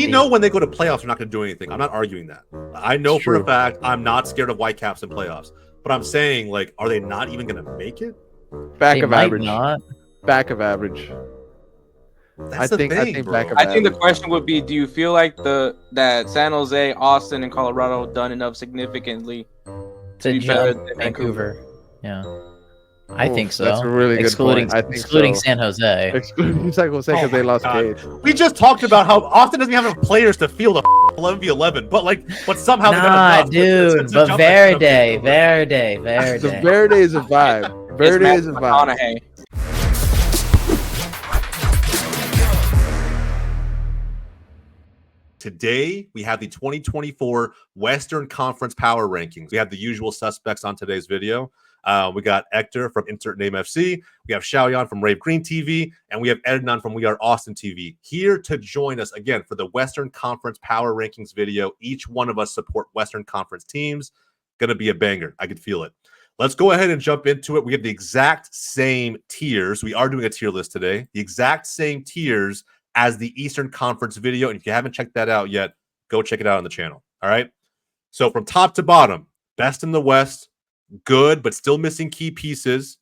we know when they go to playoffs, they're not going to do anything. I'm not arguing that. I know for a fact I'm not scared of Whitecaps in playoffs. But I'm saying, like, are they not even going to make it? Back of average. Back of average. That's the thing, I think bro. back of I think the average. question would be, do you feel like that San Jose, Austin, and Colorado done enough significantly to be better than Vancouver? Yeah. I think so. That's a really good point. I think excluding San Jose. Excluding San Jose because they lost Cade. We just talked about how Austin doesn't have enough players to field a 11v11, but somehow they got enough. Dude, but Verde. The Verde is a vibe. Verde is a vibe. Today, we have the 2024 Western Conference Power Rankings. We have the usual suspects on today's video. We got Hector from Insert Name FC. We have Xiaoyan from Rave Green TV. And we have Ednan from We Are Austin TV here to join us again for the Western Conference Power Rankings video. Each one of us support Western Conference teams. Going to be a banger. I can feel it. Let's go ahead and jump into it. We have the exact same tiers. We are doing a tier list today. The exact same tiers as the Eastern Conference video. And if you haven't checked that out yet, go check it out on the channel. All right. So from top to bottom, best in the West, good, but still missing key pieces,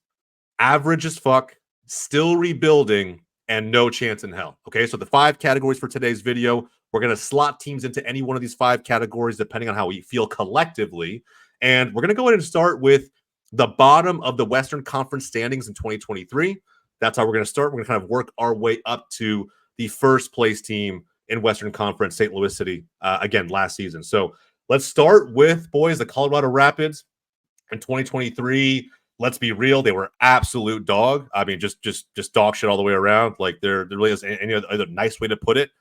average as fuck, still rebuilding, and no chance in hell. Okay. So the 5 categories for today's video, we're going to slot teams into any one of these 5 categories, depending on how we feel collectively. And we're going to go ahead and start with the bottom of the Western Conference standings in 2023. That's how we're going to start. We're going to kind of work our way up to the first place team in Western Conference, St. Louis City, again, last season. So let's start with, boys, the Colorado Rapids in 2023. Let's be real. They were absolute dog. I mean, just dog shit all the way around. Like there really isn't any other nice way to put it,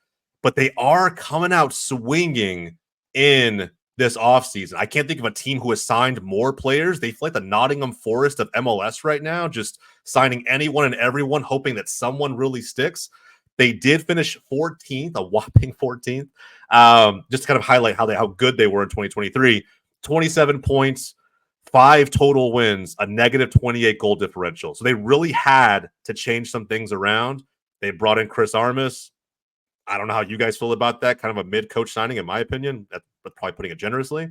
but they are coming out swinging in this offseason. I can't think of a team who has signed more players. They feel like the Nottingham Forest of MLS right now, just signing anyone and everyone, hoping that someone really sticks. They did finish 14th, a whopping 14th. Just to kind of highlight how good they were in 2023. 27 points, 5 total wins, a negative 28 goal differential. So they really had to change some things around. They brought in Chris Armas. I don't know how you guys feel about that. Kind of a mid-coach signing, in my opinion. That's probably putting it generously.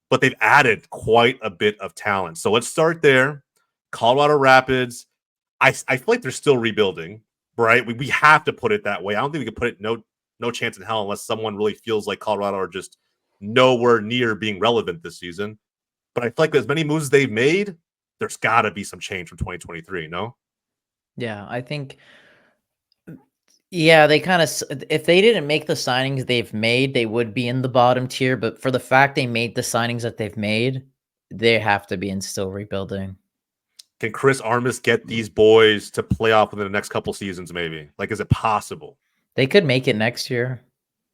But they've added quite a bit of talent. So let's start there. Colorado Rapids. I feel like they're still rebuilding. Right, we have to put it that way. I don't think we can put it no chance in hell unless someone really feels like Colorado are just nowhere near being relevant this season. But I feel like as many moves they've made, there's got to be some change from 2023. No? Yeah, I think. Yeah, they kind of. If they didn't make the signings they've made, they would be in the bottom tier. But for the fact they made the signings that they've made, they have to be in still rebuilding. Can Chris Armas get these boys to play off within the next couple seasons, maybe? Like, is it possible? They could make it next year.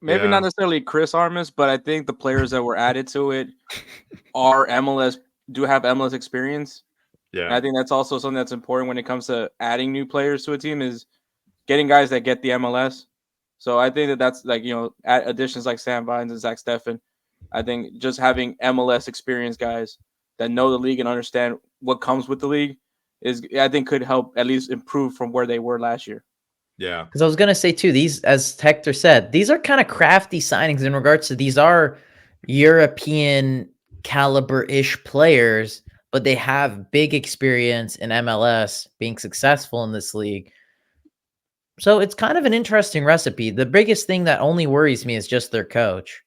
Maybe not necessarily Chris Armas, but I think the players that were added to it do have MLS experience. Yeah. And I think that's also something that's important when it comes to adding new players to a team is getting guys that get the MLS. So I think that's like, additions like Sam Vines and Zach Steffen. I think just having MLS experienced guys that know the league and understand what comes with the league I think could help at least improve from where they were last year. Yeah. Because I was going to say too, these, as Hector said, these are kind of crafty signings in regards to these are European caliber-ish players, but they have big experience in MLS being successful in this league. So it's kind of an interesting recipe. The biggest thing that only worries me is just their coach.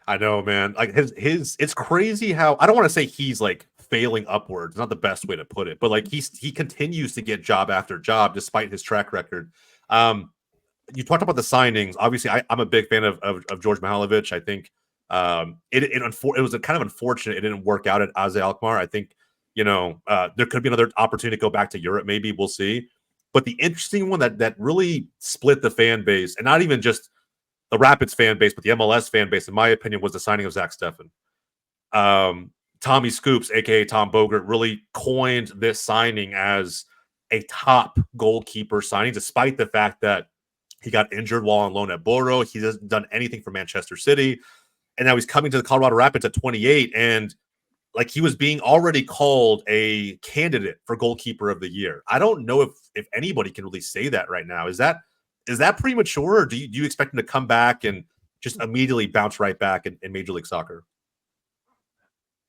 I know, man. Like it's crazy how I don't want to say he's like failing upwards. Not the best way to put it, but like he continues to get job after job despite his track record. You talked about the signings. Obviously, I'm a big fan of George Mihailovic. I think it was a kind of unfortunate it didn't work out at AZ Alkmaar. I think there could be another opportunity to go back to Europe. Maybe we'll see. But the interesting one that really split the fan base, and not even just the Rapids fan base, but the MLS fan base, in my opinion, was the signing of Zach Steffen. Tommy Scoops, a.k.a. Tom Bogert, really coined this signing as a top goalkeeper signing, despite the fact that he got injured while on loan at Boro. He hasn't done anything for Manchester City. And now he's coming to the Colorado Rapids at 28. And like he was being already called a candidate for goalkeeper of the year. I don't know if anybody can really say that right now. Is that premature, or do you expect him to come back and just immediately bounce right back in Major League Soccer?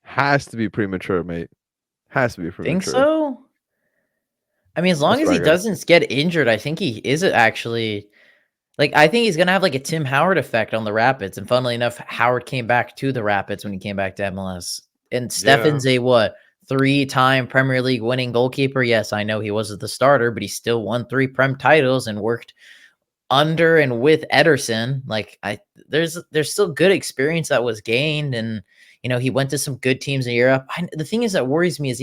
Has to be premature, mate. Has to be premature. Think so? I mean, as long as he doesn't get injured, I think he is actually like, I think he's gonna have like a Tim Howard effect on the Rapids. And funnily enough, Howard came back to the Rapids when he came back to MLS. And Steffen's a what? 3-time Premier League winning goalkeeper. Yes, I know he wasn't the starter, but he still won 3 Prem titles and worked under and with Ederson. Like, there's still good experience that was gained, and he went to some good teams in Europe. The thing is that worries me is,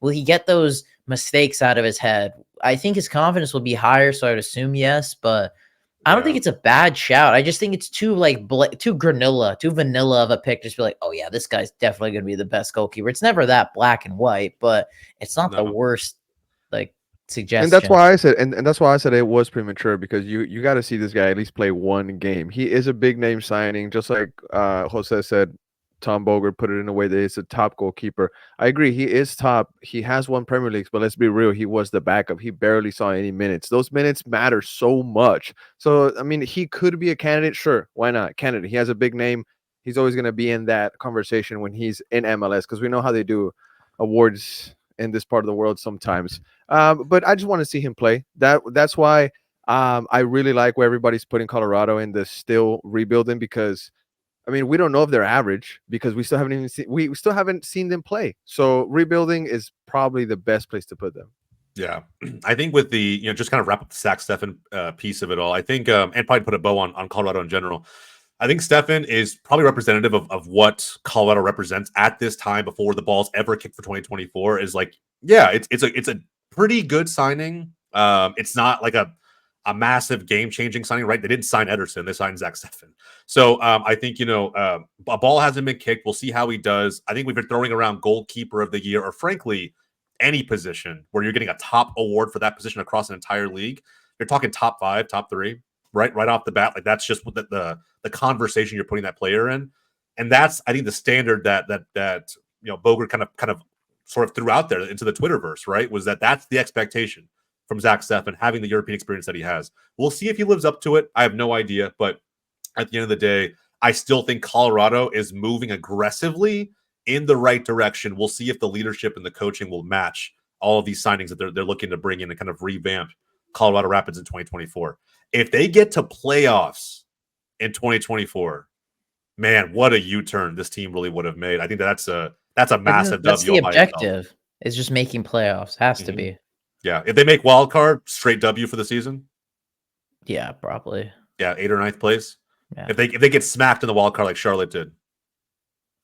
will he get those mistakes out of his head? I think his confidence will be higher, so I would assume yes, but I don't think it's a bad shout. I just think it's too too vanilla of a pick. Just be like, oh yeah, this guy's definitely going to be the best goalkeeper. It's never that black and white, but it's not the worst suggestion. And that's why I said, and that's why I said it was premature, because you got to see this guy at least play one game. He is a big name signing, just like Jose said. Tom Bogert put it in a way that he's a top goalkeeper. I agree. He is top. He has won Premier Leagues, but let's be real. He was the backup. He barely saw any minutes. Those minutes matter so much. So, I mean, he could be a candidate. Sure. Why not? Candidate. He has a big name. He's always going to be in that conversation when he's in MLS, because we know how they do awards in this part of the world sometimes. But I just want to see him play. That's why I really like where everybody's putting Colorado in the still rebuilding, because I mean, we don't know if they're average, because we still haven't seen them play. So rebuilding is probably the best place to put them. Yeah, I think with the just kind of wrap up the Zach Steffen piece of it all. I think and probably put a bow on Colorado in general. I think Steffen is probably representative of what Colorado represents at this time before the ball's ever kicked for 2024. Is like, yeah, it's a pretty good signing. It's not like a massive game-changing signing, right? They didn't sign Ederson; they signed Zach Steffen. So I think a ball hasn't been kicked. We'll see how he does. I think we've been throwing around goalkeeper of the year, or frankly, any position where you're getting a top award for that position across an entire league. You're talking top 5, top 3, right off the bat. Like, that's just what the conversation you're putting that player in, and that's, I think, the standard that Bogert kind of sort of threw out there into the Twitterverse, right? Was that's the expectation from Zach Steffen, having the European experience that he has. We'll see if he lives up to it. I have no idea, but at the end of the day, I still think Colorado is moving aggressively in the right direction. We'll see if the leadership and the coaching will match all of these signings that they're looking to bring in and kind of revamp Colorado Rapids in 2024. If they get to playoffs in 2024, man, what a U-turn this team really would have made. I think that's a massive W. That's the objective. Is just making playoffs. Has to be. Yeah, if they make wild card, straight W for the season. Yeah, probably. Yeah, 8th or 9th place. Yeah. If they get smacked in the wild card like Charlotte did.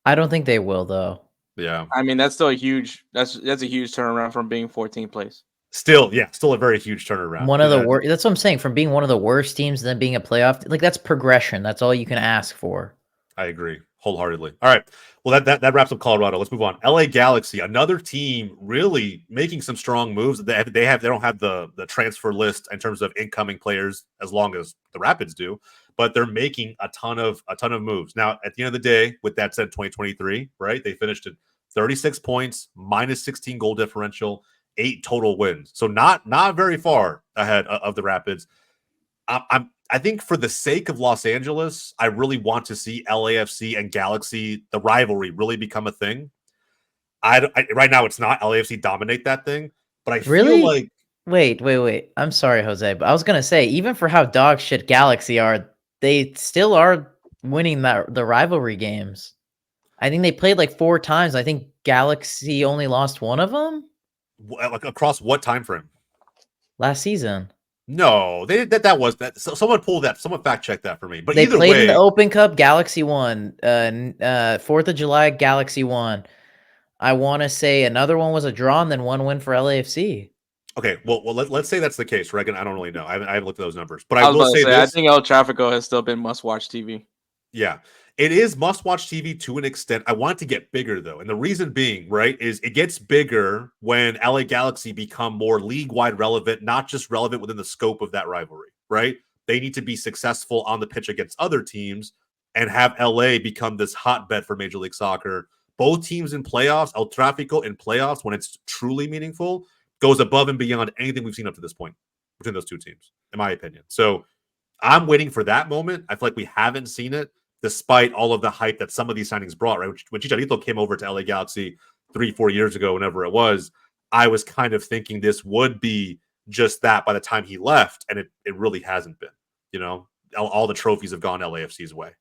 I don't think they will, though. Yeah. I mean, that's still a huge turnaround from being 14th place. Still a very huge turnaround. One of the worst. That's what I'm saying. From being one of the worst teams, then being a playoff, like, that's progression. That's all you can ask for. I agree wholeheartedly. All right. Well, that wraps up Colorado. Let's move on. LA Galaxy, another team really making some strong moves. They don't have the transfer list in terms of incoming players as long as the Rapids do, but they're making a ton of moves. Now, at the end of the day, with that said, 2023, right? They finished at 36 points, minus 16 goal differential, 8 total wins. So not very far ahead of the Rapids. I think for the sake of Los Angeles, I really want to see LAFC and Galaxy, the rivalry, really become a thing. Right now, it's not. LAFC dominate that thing, but I feel like... Wait. I'm sorry, Jose, but I was going to say, even for how dog shit Galaxy are, they still are winning the rivalry games. I think they played like 4 times. I think Galaxy only lost 1 of them. Like, across what time frame? Last season. No, that was that. So someone pulled that. Someone fact checked that for me. But they either played way, in the Open Cup. Galaxy won. 4th of July, Galaxy won. I want to say another one was a draw, and then 1 win for LAFC. Okay, well, let's say that's the case, Regan. I don't really know. I haven't looked at those numbers, but I will say this. I think El Tráfico has still been must-watch TV. Yeah, it is must-watch TV to an extent. I want it to get bigger, though, and the reason being, right, is it gets bigger when LA Galaxy become more league-wide relevant, not just relevant within the scope of that rivalry, right? They need to be successful on the pitch against other teams and have LA become this hotbed for Major League Soccer. Both teams in playoffs, El Tráfico in playoffs, when it's truly meaningful, goes above and beyond anything we've seen up to this point between those two teams, in my opinion. So I'm waiting for that moment. I feel like we haven't seen it, despite all of the hype that some of these signings brought. Right, when Chicharito came over to LA Galaxy 3-4 years ago, whenever it was, I was kind of thinking this would be just that by the time he left, and it really hasn't been. You know, all the trophies have gone LAFC's way.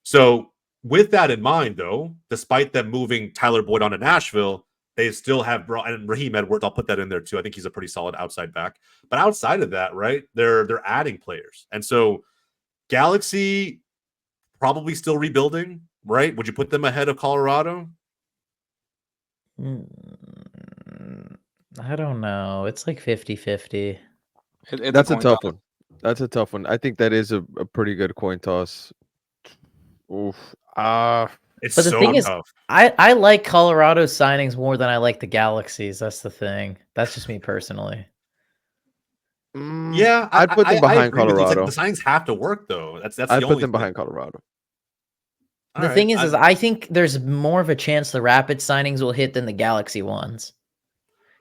So with that in mind, though, despite them moving Tyler Boyd on to Nashville, they still have brought, and Raheem Edwards, I'll put that in there too. I think he's a pretty solid outside back. But outside of that, right, they're adding players. And so Galaxy probably still rebuilding, right? Would you put them ahead of Colorado? I don't know. It's like 50-50. That's a tough one. That's a tough one. I think that is a pretty good coin toss. Oof. It's But the so thing is, tough. I like Colorado's signings more than I like the Galaxy's. That's the thing. That's just me personally. Yeah, I'd put them behind agree with you. It's Colorado. like the signings have to work, though. That's I'd the put only them thing. behind Colorado. The thing is I think there's more of a chance the Rapid signings will hit than the Galaxy ones.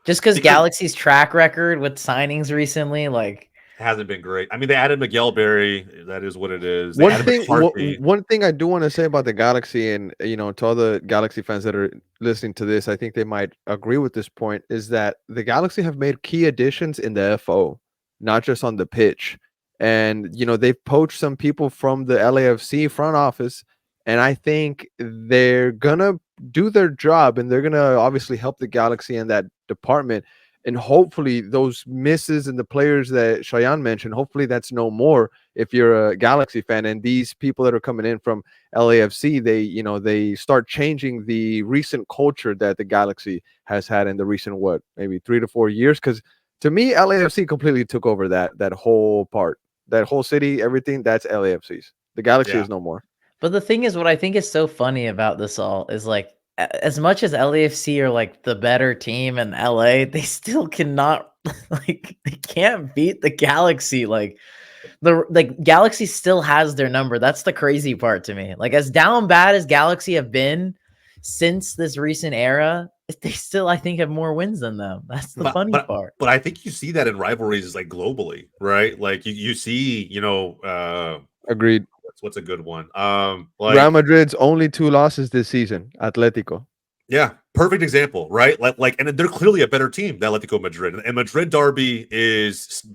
Just because Galaxy's track record with signings recently, like, hasn't been great. I mean, they added Miguel Berry. That is what it is. One thing I do want to say about the Galaxy, and to all the Galaxy fans that are listening to this, I think they might agree with this point, is that the Galaxy have made key additions in the FO, not just on the pitch. And they've poached some people from the LAFC front office, and I think they're gonna do their job, and they're gonna obviously help the Galaxy in that department. And hopefully those misses and the players that Cheyenne mentioned, hopefully that's no more if you're a Galaxy fan. And these people that are coming in from LAFC, they start changing the recent culture that the Galaxy has had in the recent, maybe 3 to 4 years. Because to me, LAFC completely took over that whole part, that whole city, everything. That's LAFC's. The Galaxy is no more. But the thing is, what I think is so funny about this all is, like, as much as LAFC are like the better team in LA, they still cannot, like, they can't beat the Galaxy. Like, the Galaxy still has their number. That's the crazy part to me. Like, as down bad as Galaxy have been since this recent era, they still, I think, have more wins than them. That's the funny part. But I think you see that in rivalries, like, globally, right? Like, you see, Agreed. What's a good one? Like Real Madrid's only 2 losses this season, Atletico. Yeah, perfect example, right? Like, and they're clearly a better team than Atletico Madrid. And Madrid derby is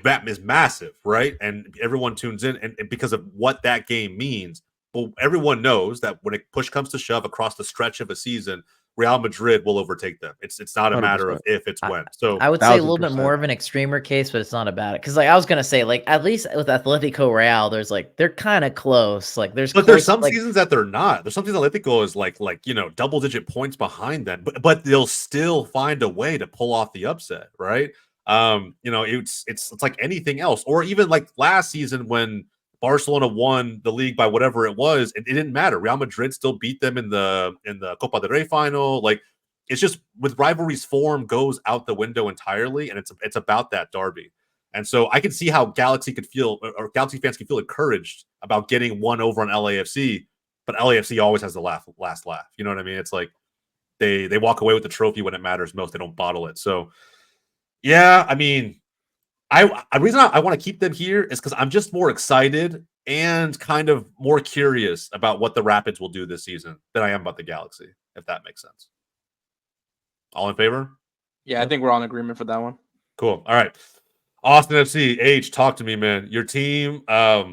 massive, right? And everyone tunes in, and because of what that game means. But everyone knows that when push comes to shove across the stretch of a season, Real Madrid will overtake them. It's not a 100%. Matter of if, it's when. So I would say a little bit more of an extremer case, but it's not about it. Because, like, I was gonna say, like, at least with Atletico Real, there's, like, they're kind of close. Like, there's some seasons that they're not. There's some seasons Atletico is like double-digit points behind them, but they'll still find a way to pull off the upset, right? It's like anything else, or even like last season when Barcelona won the league by whatever it was, it didn't matter. Real Madrid still beat them in the Copa del Rey final. Like, it's just with rivalries, form goes out the window entirely, and it's about that derby. And so I can see how Galaxy could feel, or Galaxy fans can feel encouraged about getting one over on LAFC, but LAFC always has the last laugh. You know what I mean? It's like they walk away with the trophy when it matters most. They don't bottle it. So yeah, I mean, the reason I want to keep them here is because I'm just more excited and kind of more curious about what the Rapids will do this season than I am about the Galaxy, if that makes sense. All in favor? Yeah, I think we're all in agreement for that one. Cool. All right. Austin FC, H, talk to me, man. Your team, I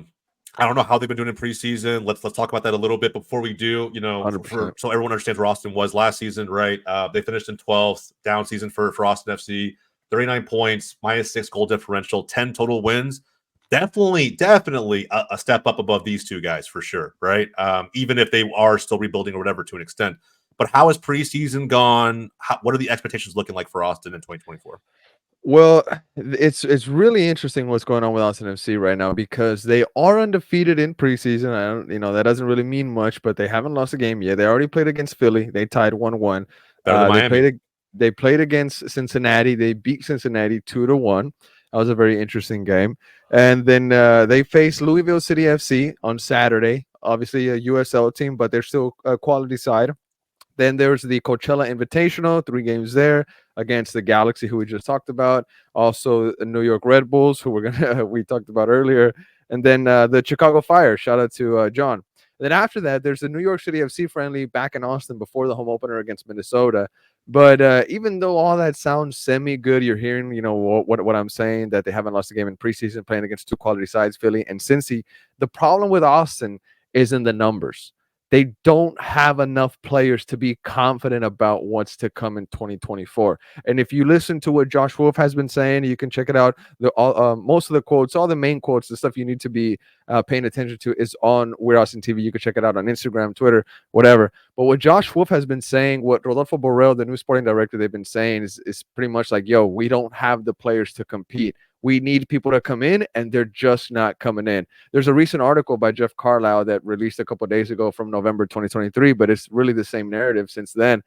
don't know how they've been doing in preseason. Let's talk about that a little bit before we do, so everyone understands where Austin was last season, right? They finished in 12th, down season for Austin FC. 39 points, -6 goal differential, 10 total wins. Definitely a step up above these two guys for sure, right? Even if they are still rebuilding or whatever to an extent. But how has preseason gone? What are the expectations looking like for Austin in 2024? Well, it's really interesting what's going on with Austin FC right now, because they are undefeated in preseason. I don't, that doesn't really mean much, but they haven't lost a game yet. They already played against Philly. They tied 1-1. They played against Cincinnati. They beat Cincinnati 2-1. That was a very interesting game. And then they faced Louisville City FC on Saturday. Obviously a USL team, but they're still a quality side. Then there's the Coachella Invitational, 3 games there against the Galaxy, who we just talked about. Also, the New York Red Bulls, who we talked about earlier. And then the Chicago Fire. Shout out to John. Then after that, there's the New York City FC friendly back in Austin before the home opener against Minnesota. But even though all that sounds semi-good, you're hearing, what I'm saying, that they haven't lost a game in preseason playing against two quality sides, Philly and Cincy. The problem with Austin is in the numbers. They don't have enough players to be confident about what's to come in 2024. And if you listen to what Josh Wolf has been saying, you can check it out. Most of the quotes, all the main quotes, the stuff you need to be paying attention to is on We're Austin TV. You can check it out on Instagram, Twitter, whatever. But what Josh Wolf has been saying, what Rodolfo Borrell, the new sporting director, they've been saying is pretty much like, yo, we don't have the players to compete. We need people to come in, and they're just not coming in. There's a recent article by Jeff Carlisle that released a couple of days ago from November 2023, but it's really the same narrative since then.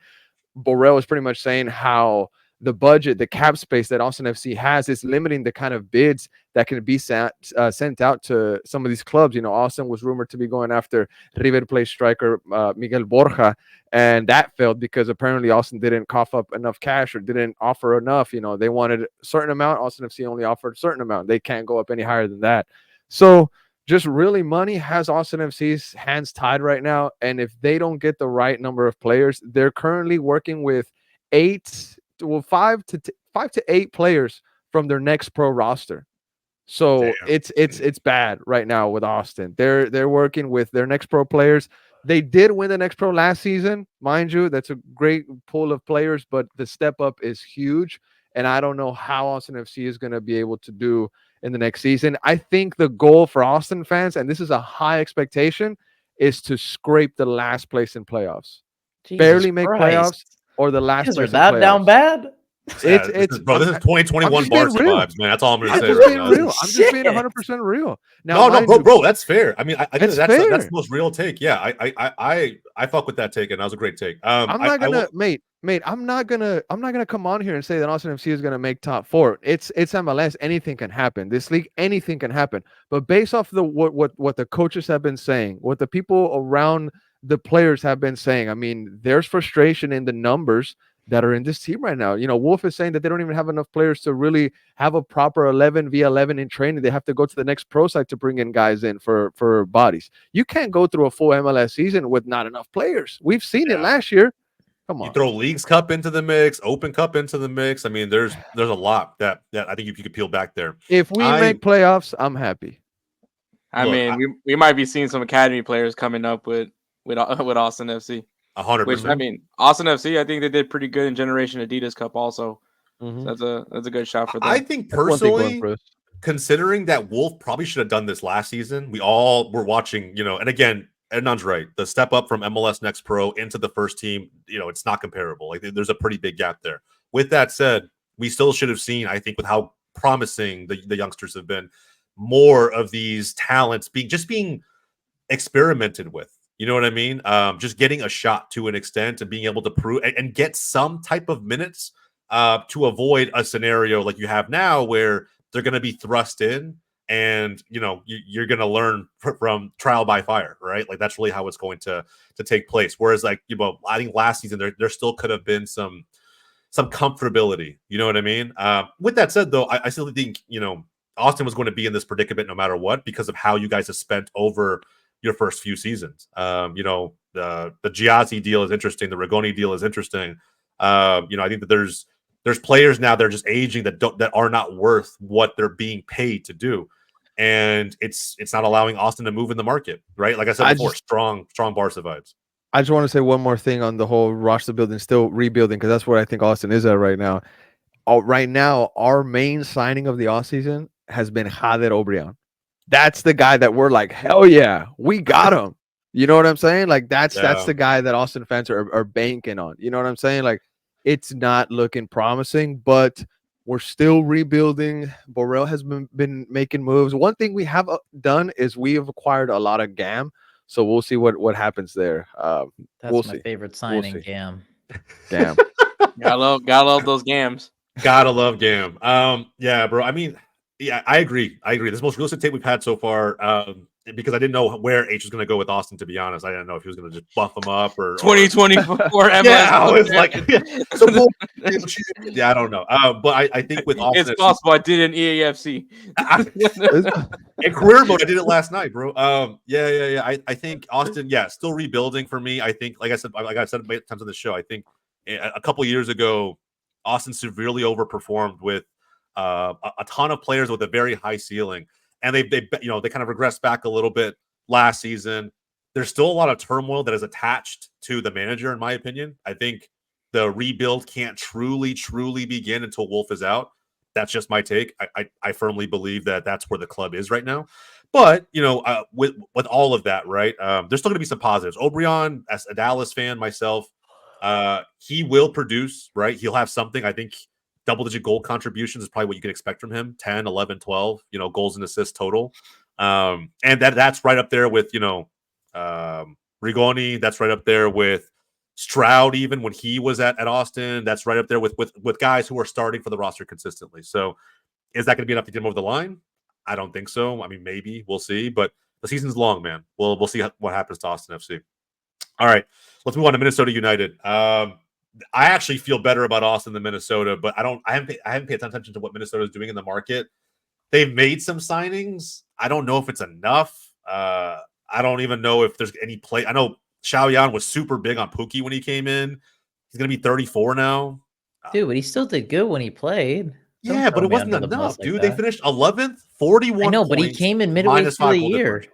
Borrell is pretty much saying how the budget, the cap space that Austin FC has is limiting the kind of bids that can be sent out to some of these clubs. Austin was rumored to be going after River Plate striker Miguel Borja, and that failed because apparently Austin didn't cough up enough cash or didn't offer enough. They wanted a certain amount. Austin FC only offered a certain amount. They can't go up any higher than that. So just really money has Austin FC's hands tied right now. And if they don't get the right number of players, they're currently working with 5 to 8 players from their next pro roster. So it's bad right now with Austin. They're working with their next pro players. They did win the next pro last season, mind you. That's a great pool of players, but the step up is huge. And I don't know how Austin FC is going to be able to do in the next season. I think the goal for Austin fans, and this is a high expectation, is to scrape the last place in playoffs. Jesus Barely make Christ. playoffs or the last Are place that in playoffs. down bad? This is 2021 Barca vibes, man. That's all I'm going to say. Just being real. I'm just being 100% real. Now, no, bro, that's fair. I mean, I think that's fair. the most real take. Yeah, I fuck with that take, and that was a great take. I'm not gonna, mate. I'm not gonna come on here and say that Austin FC is gonna make top 4. It's MLS. Anything can happen. This league, anything can happen. But based off what the coaches have been saying, what the people around the players have been saying, I mean, there's frustration in the numbers that are in this team right now. Wolf is saying that they don't even have enough players to really have a proper 11v11 in training. They have to go to the next pro site to bring in guys in for bodies. You can't go through a full MLS season with not enough players. We've seen it last year. Come on. You throw Leagues Cup into the mix, Open Cup into the mix. I mean, there's a lot that I think you could peel back there. If we make playoffs, I'm happy. I mean, we might be seeing some academy players coming up with Austin FC. 100%. Which, I mean, Austin FC, I think they did pretty good in Generation Adidas Cup also. Mm-hmm. So that's a good shot for them. I think personally, considering that Wolf probably should have done this last season, we all were watching, and again, Ednan's right. The step up from MLS Next Pro into the first team, it's not comparable. Like there's a pretty big gap there. With that said, we still should have seen, I think, with how promising the youngsters have been, more of these talents being experimented with. You know what I mean? Just getting a shot to an extent and being able to prove and get some type of minutes to avoid a scenario like you have now where they're going to be thrust in and, you're going to learn from trial by fire, right? Like that's really how it's going to take place. Whereas I think last season there still could have been some comfortability. You know what I mean? With that said, though, I still think, Austin was going to be in this predicament no matter what because of how you guys have spent over your first few seasons. The Giazzi deal is interesting. The Rigoni deal is interesting. I think that there's players now that are just aging that are not worth what they're being paid to do. And it's not allowing Austin to move in the market, right? Like I said before, strong Barca vibes. I just want to say one more thing on the whole roster building, still rebuilding, because that's what I think Austin is at right now. Right now, our main signing of the offseason has been Jader Obrian. That's the guy that we're like, hell yeah, we got him. You know what I'm saying? Like that's the guy that Austin fans are banking on. You know what I'm saying? Like it's not looking promising, but we're still rebuilding. Borrell has been making moves. One thing we have done is we have acquired a lot of GAM, so we'll see what happens there. That's my favorite signing, GAM. GAM. gotta love those GAMs. Gotta love GAM. Yeah, bro. I mean, yeah, I agree. This is the most realistic take we've had so far. because I didn't know where H was going to go with Austin. To be honest, I didn't know if he was going to just buff him up or 2024 MLS. yeah, I was like, so yeah, I don't know. But I think with Austin, it's possible I did an EAFC. in career mode, I did it last night, bro. Yeah. I think Austin, still rebuilding for me. I think, like I said many times on the show, I think a couple years ago, Austin severely overperformed with a ton of players with a very high ceiling, and they kind of regressed back a little bit last season. There's still a lot of turmoil that is attached to the manager, in my opinion. I think the rebuild can't truly begin until Wolf is out. That's just my take. I firmly believe that that's where the club is right now. But, with all of that, right, there's still going to be some positives. Obrian, as a Dallas fan myself, he will produce, right? He'll have something. I think double-digit goal contributions is probably what you can expect from him. 10, 11, 12, goals and assists total. And that's right up there with, Rigoni. That's right up there with Stroud, even when he was at Austin. That's right up there with guys who are starting for the roster consistently. So is that going to be enough to get him over the line? I don't think so. I mean, maybe. We'll see. But the season's long, man. We'll see what happens to Austin FC. All right. Let's move on to Minnesota United. I actually feel better about Austin than Minnesota, but I haven't paid attention to what Minnesota is doing in the market. They've made some signings. I don't know if it's enough. I don't even know if there's any play. I know Xiaoyan was super big on Pookie when he came in. He's going to be 34 now. Dude, but he still did good when he played. Yeah, but it wasn't enough, dude. They finished 11th, 41 I know, but he points, came in midway through the year.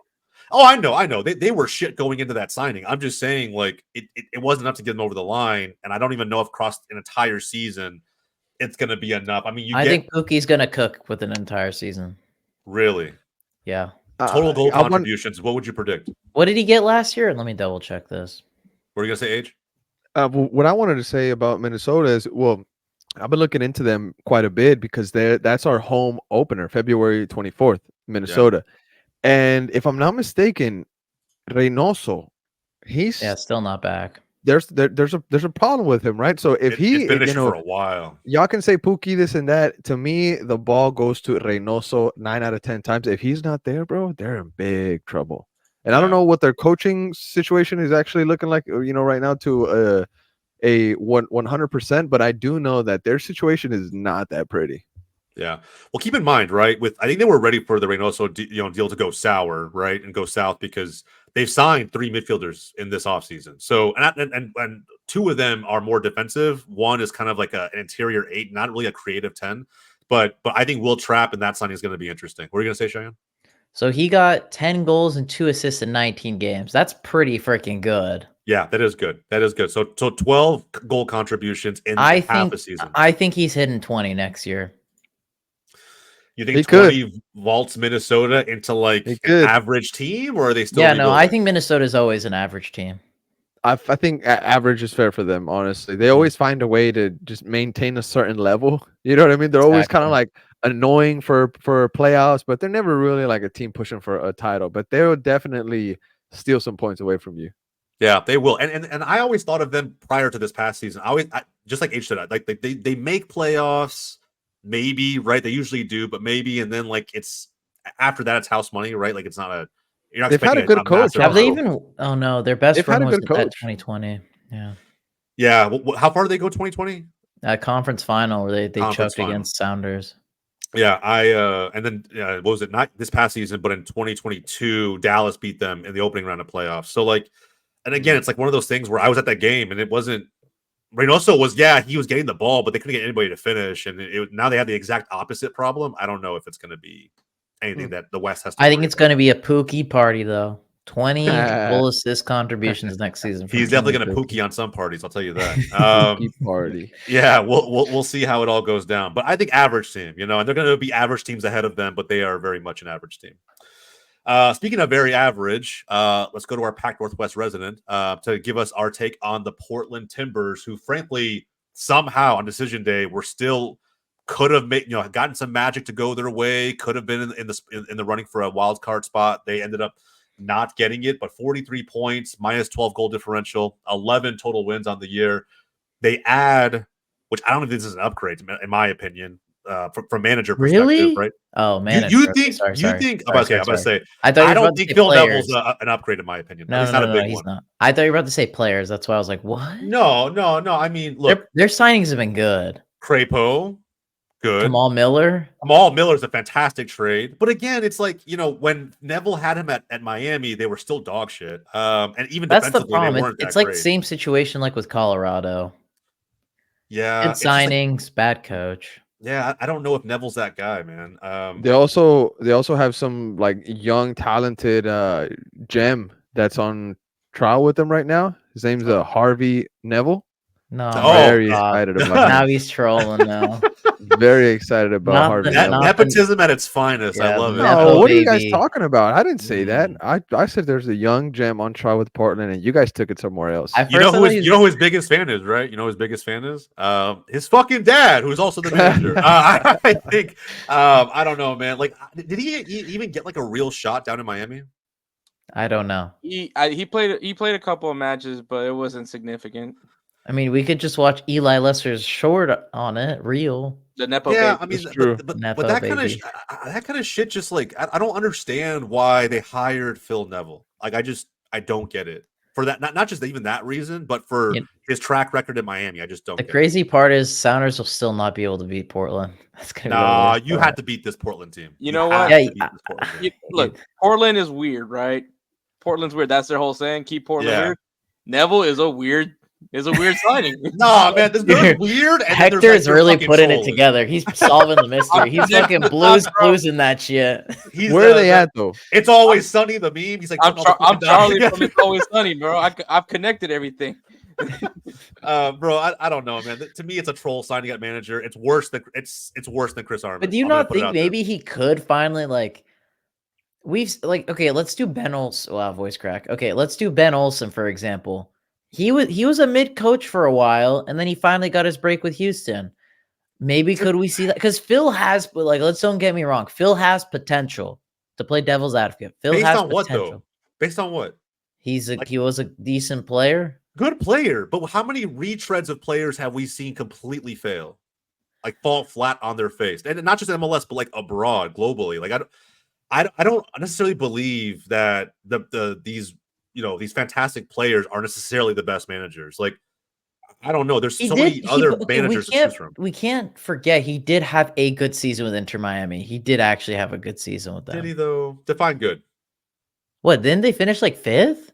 Oh, I know. They were shit going into that signing. I'm just saying, like, it wasn't enough to get them over the line, and I don't even know if across an entire season it's going to be enough. I mean, I think Pookie's going to cook with an entire season. Really? Yeah. Total goal contributions, what would you predict? What did he get last year? Let me double check this. What are you going to say, Age? What I wanted to say about Minnesota is, well, I've been looking into them quite a bit because that's our home opener, February 24th, Minnesota. Yeah. And if I'm not mistaken, Reynoso, he's still not back. There's a problem with him, right? So if it's been for a while, y'all can say Pookie this and that. To me, the ball goes to Reynoso 9 out of 10 times. If he's not there, bro, they're in big trouble. And I don't know what their coaching situation is actually looking like, right now to a 100%, but I do know that their situation is not that pretty. Yeah. Well, keep in mind, right? I think they were ready for the Reynoso deal to go sour, right, and go south because they've signed 3 midfielders in this offseason. So, and 2 of them are more defensive. One is kind of like an interior 8, not really a creative 10. But I think Will Trapp and that signing is going to be interesting. What are you going to say, Cheyenne? So he got 10 goals and 2 assists in 19 games. That's pretty freaking good. Yeah, that is good. So 12 goal contributions in half a season. I think he's hitting 20 next year. You think 20 vaults Minnesota into like an average team, or are they still? Yeah, no, I think Minnesota is always an average team. I think average is fair for them, honestly. They always find a way to just maintain a certain level. You know what I mean? They're always kind of like annoying for playoffs, but they're never really like a team pushing for a title. But they'll definitely steal some points away from you. Yeah, they will. And I always thought of them prior to this past season. Just like H said, like they make playoffs. Maybe, right? They usually do, but maybe, and then like it's after that, it's house money, right? Like it's not a. You're not. They've had a good coach. Have they even? Oh no, their best run was at 2020. Yeah. Yeah. How far did they go? 2020. Conference final where they choked against Sounders. Yeah, and then what was it? Not this past season, but in 2022, Dallas beat them in the opening round of playoffs. So like, and again, it's like one of those things where I was at that game and it wasn't. Reynoso was, he was getting the ball, but they couldn't get anybody to finish. And now they have the exact opposite problem. I don't know if it's going to be anything that the West has to. I think it's going to be a Pookie party, though. 20 full assist contributions next season. He's definitely going to Pookie on some parties. I'll tell you that. Pookie party. Yeah, we'll see how it all goes down. But I think average team, and they're going to be average teams ahead of them, but they are very much an average team. Speaking of very average, let's go to our Pac Northwest resident to give us our take on the Portland Timbers, who frankly somehow on decision day could have made gotten some magic to go their way, could have been in the running for a wild card spot. They ended up not getting it, but 43 points, minus 12 goal differential, 11 total wins on the year. They add, which I don't know if this is an upgrade in my opinion, from manager perspective, Really? right? Oh man, You think sorry. I'm about to say I thought you I were don't about to think say Phil players. Neville's an upgrade in my opinion. At No, least no, not no, a no, big he's one. not. I thought you were about to say players. That's why I was like, what? No. I mean, look, Their signings have been good. Crepeau, good. Kamal Miller. Kamal Miller's a fantastic trade, but again, it's like when Neville had him at Miami, they were still dog shit. And even That's the defensively, they problem. weren't It's that like great. the same situation like with Colorado. Yeah, Good it's just like, signings, bad coach. yeah, I don't know if Neville's that guy, man. They also have some like young talented gem that's on trial with them right now. His name's Harvey Neville. No, Very stop. excited about Now him. he's trolling now. Very excited about Not Harvey the- Neville. not Nepotism at its finest. I Yeah, love the it. No, Nepo what are you guys baby. talking about? I didn't say that. Mm. I said there's a young gem on trial with Portland, and you guys took it somewhere else. At You know first I who thought his, he you know who his biggest fan is, right? You know who his biggest fan is? His fucking dad, who's also the manager. I think I don't know, man. Like, did he even get like a real shot down in Miami? I don't know. He played a couple of matches, but it wasn't significant. I mean, we could just watch Eli Lesser's short on it, real. The Nepo Yeah, baby. I mean, It's true. but Nepo that kind of baby. that kind of shit. Just like I don't understand why they hired Phil Neville. Like, I don't get it for that. Not just even that reason, but for Yeah. his track record in Miami. I just don't. The get crazy part is Sounders will still not be able to beat Portland. That's gonna be the Nah, worst you part. had to beat this Portland team. You know had what? to Yeah, beat this Portland team. Look, Portland is weird, right? Portland's weird. That's their whole saying. Keep Portland Yeah. weird. Neville is a weird signing. Nah, man, this dude's weird. And then there's, Hector's they're really fucking putting it trolling. together. He's solving the mystery. He's fucking blues in that shit. He's Where are they at though? It's always sunny. The meme. He's like, I'm putting all the fucking Charlie dots from It's Always Sunny, bro. I've connected everything. bro, I don't know, man. To me, it's a troll signing at manager. It's worse than Chris Armin. But do you I'm gonna not put it think out there. maybe he could finally okay, let's do Ben Olsen. Wow, voice crack. Okay, let's do Ben Olsen for example. He was a mid coach for a while, and then he finally got his break with Houston. Maybe could we see that? Because Phil has, let's don't get me wrong. Phil has potential to play devil's advocate. Phil Based has on what potential. though? Based on what? He was a decent player. Good player, but how many retreads of players have we seen completely fail, like fall flat on their face, and not just MLS, but like abroad, globally? Like I don't necessarily believe that these fantastic players are necessarily the best managers. Like, I don't know. There's many other managers to choose from. We can't forget he did have a good season with Inter Miami. He did actually have a good season with them. Did he though? Define good. What? Didn't they finish like 5th?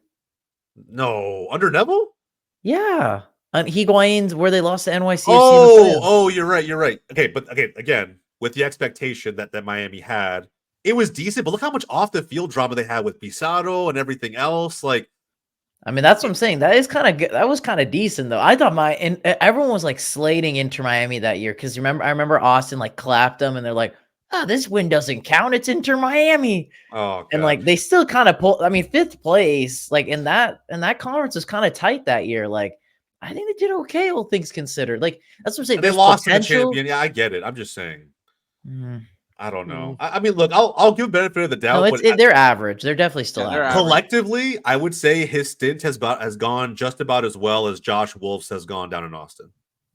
No, under Neville. Yeah, Higuain's where they lost to NYCFC. Oh, you're right. Okay, but again, with the expectation that Miami had, it was decent. But look how much off the field drama they had with Pizarro and everything else. Like, I mean, that's what I'm saying. That is kind of good. That was kind of decent though. I thought everyone was like slating Inter Miami that year because I remember Austin like clapped them and they're like, "Oh, this win doesn't count. It's Inter Miami." oh, God. And like they still kind of pulled. I mean, 5th place, like in that conference was kind of tight that year. Like I think they did okay, all things considered. Like that's what I'm saying. And they There's lost to the potential. champion. Yeah, I get it. I'm just saying. Mhm. I don't know. I mean, look, I'll give benefit of the doubt. No, but they're average. They're definitely still they're average. average. collectively, I would say his stint has gone just about as well as Josh Wolf's has gone down in Austin.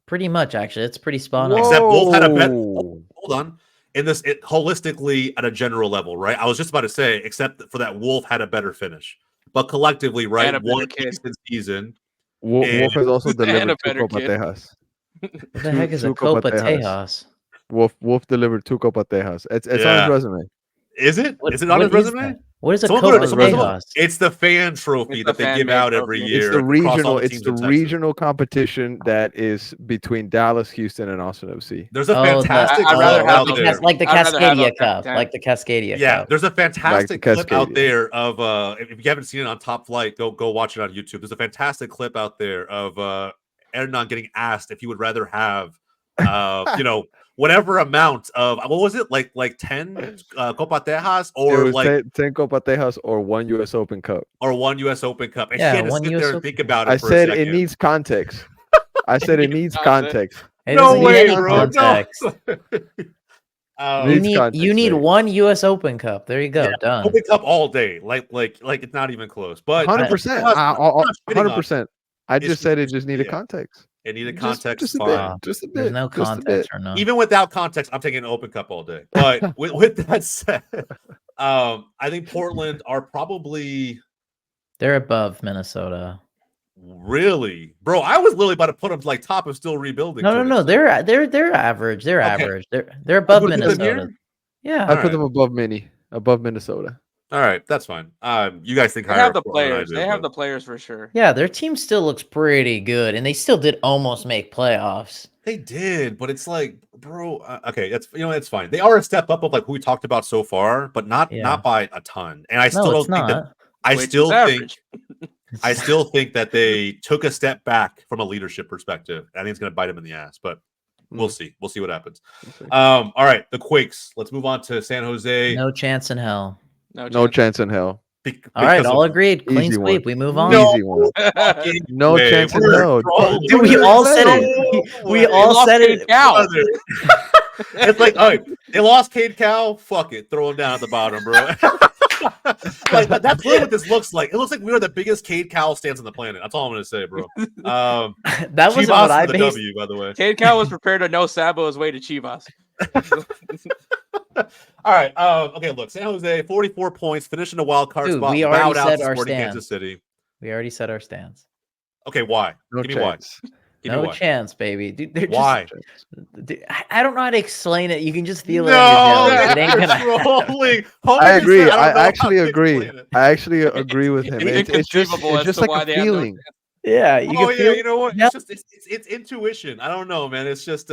Pretty much, actually. It's pretty spot on. Except Wolf had a better. Whoa. Hold on. Holistically at a general level, right? I was just about to say, except for that Wolf had a better finish, but collectively, right? And a better One kid. decent season. Wolf has also And a delivered two better Copa kid. Tejas. What the heck is a Two Copa Copa Tejas. Tejas? Wolf delivered two Copa Tejas. It's on Yeah. his resume. Is it? What- Is it on his what is resume? that? What is a Someone Copa put it- someone- Tejas? It's the fan trophy It's that the they give fan-made out every trophy. year. It's the across all regional. the It's teams the in Texas. regional competition that is between Dallas, Houston, and Austin FC. There's a Oh, the- fantastic I'd rather clip have out those there. like the I'd rather have Cascadia those Cup, top like the Cascadia Yeah, Cup. there's a fantastic Like clip out Cascadia. there of if you haven't seen it on Top Flight, go watch it on YouTube. There's a fantastic clip out there of Hernan getting asked if he would rather have whatever amount of what was it like 10 Copa Tejas It or was like 10 Copa Tejas or one U.S. Open Cup. or one US Open Cup, and Yeah, she had to one sit US there and Open think about it. I for said a it second. needs context. I said it needs Context. context. It No doesn't need way, any bro. No. context. Needs You context, need mate. one U.S. Open Cup. There you go. Yeah, Done. Open Cup all day, like it's not even close. But 100%. I'm not shitting on it. 100%. I just It's- said it just needed yeah. context. It needed context. Just a fine. bit. Just a bit. There's no just a bit. context or no. Even without context, I'm taking an open cup all day. But with that said, I think Portland are probably They're above Minnesota. really, bro. I was literally about to put them like top of still rebuilding. No. They're average. They're Okay. average. They're above Put them Minnesota. here? Yeah. I put Alright. them above Minnesota. All right, that's fine. You guys think They higher have the of Portland than I players. do, They have but- the players for sure. Yeah, their team still looks pretty good, and they still did almost make playoffs. They did, but it's like, bro. Okay, that's it's fine. They are a step up of like who we talked about so far, but not Yeah. by a ton. And I No, still it's don't think that. not. I Which still is think. I still think that they took a step back from a leadership perspective. I think it's going to bite them in the ass, but we'll see. We'll see what happens. All right, the Quakes. Let's move on to San Jose. No chance in hell. No chance in hell. All right, because all of- agreed. Clean Easy sweep. one. We move on. No Easy one. fucking No way. chance in We're hell. trolling. Dude, we We're all said trolling. it. We They all lost said Cade it. Cowell. It's like, all right, they lost Cade Cow. Fuck it, throw him down at the bottom, bro. Like that's really what this looks like. It looks like we are the biggest Cade Cow stands on the planet. That's all I'm gonna say, bro. That wasn't Chivas what I for the based. W, by the way. Cade Cowell was prepared to know Sabo's way to Chivas. All right. Okay. Look, San Jose, 44 points, finishing a wild card Dude, spot. we already Bowed out said to our Sporting stance. Kansas City. We already set our stance. Okay. Why? No Give me why. chance. Give me No why. chance, baby. Dude, they're Why? Dude, I don't know how to explain it. You can just feel it. No, in your belly. It ain't that's gonna. rolling. I agree. don't know I how actually to agree. explain it. I actually agree with him. It's It's just inconceivable as it's just to like why a they have no feeling. Yeah, you Oh can yeah, feel. you know what? Yeah. It's intuition. I don't know, man. It's just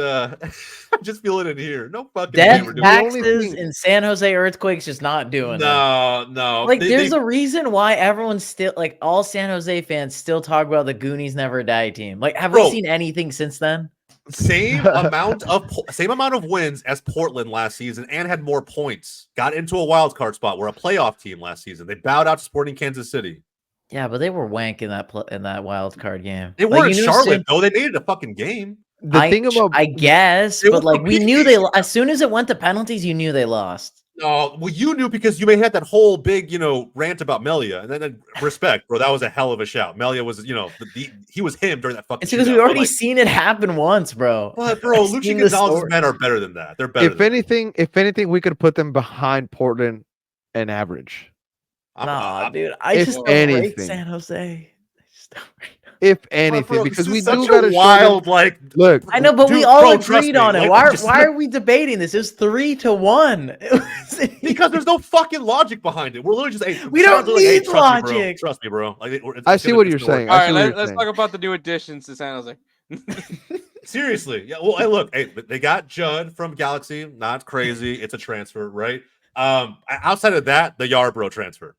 just feel it in here. No fucking way Death, we're doing back- only taxes, thing- and San Jose Earthquakes just not doing it. No. Like, They- there's they- a reason why everyone's still like all San Jose fans still talk about the Goonies Never Die team. Like, have Bro. we seen anything since then? same amount of wins as Portland last season and had more points. Got into a wild card spot. We're a playoff team last season. They bowed out to Sporting Kansas City. Yeah, but they were wank in that wild card game. They Like, were in you knew Charlotte San- though. They needed a fucking game. The thing about I guess, It but was like we knew they as soon as it went to penalties, you knew they lost. No, well, you knew because you may have that whole big, rant about Melia, and then respect, bro. That was a hell of a shout. Melia was, he was him during that fucking. It's because shootout, we but, already like, seen it happen once, bro. But bro, I've Luchi seen the Gonzalez's story. men are better than that. They're better. if anything, we could put them behind Portland and average. Nah, dude. I if just don't rate anything. San Jose. I just don't rate them. If anything, because we do got gotta show wild, them- like. Look, I know, but we Dude, all bro, trust agreed me, on it. like, Why, just- why are we debating this? It was 3-1. It was- Because there's no fucking logic behind it. We're literally just. Hey, We don't need trust me, bro. logic. Trust me, bro. Like, I see what you're saying. All I right, see what you're let's saying. talk about the new additions to San Jose. Seriously, yeah. Well, hey, look, they got Judd from Galaxy. Not crazy. It's a transfer, right? Outside of that, the Yarbrough transfer,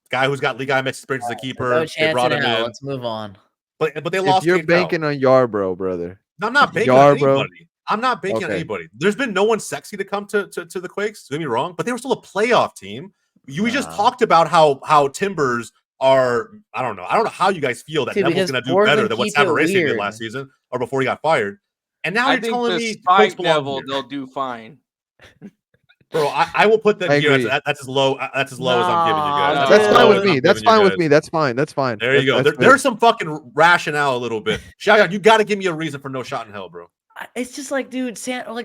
guy who's got Liga MX experience as a keeper. no They chance brought in him hell. in, Let's move on. but they If lost. you're Cade Cowell. banking on Yarbrough, brother, I'm not banking on Yarbrough. anybody. I'm not banking on Okay. anybody. There's been no one sexy to come to the Quakes. Don't get me wrong, but they were still a playoff team. We just Nah. talked about how Timbers are. I don't know how you guys feel that Dude, Neville's because going to do Portland better than what keep it Savarese did weird. last season or before he got fired. And now I you're think telling me Quakes despite belong Neville, here. they'll do fine. Bro, I will put them I here. agree. That's as low. That's as low as I'm giving you guys. Nah, as that's dude. low fine as with I'm me. That's giving you fine with guys. me. That's fine. That's fine. There you go. That's There's some fucking rationale a little bit. Xiaoyan, you got to give me a reason for no shot in hell, bro. It's just like, dude,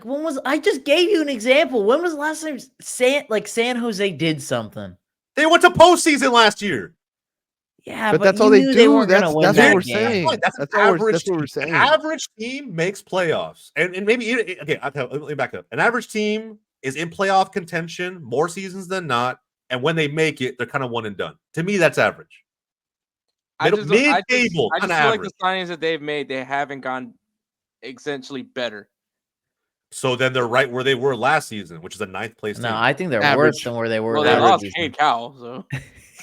when was I just gave you an example? When was the last time San Jose did something? They went to postseason last year. Yeah, But but that's you all they knew do. weren't gonna That's win what that we're game. saying. Fine, that's That's an all average. that's what we're An saying. average team makes playoffs, and maybe okay. Let me back up. An average team is in playoff contention more seasons than not, and when they make it, they're kind of one and done. To me, that's average. I just feel Mid-table, like kinda the average. signings that they've made, they haven't gone essentially better. So then they're right where they were last season, which is a 9th place No, team. I think they're Average. worse than where they were. Well, they last lost season. Cade Cowell, so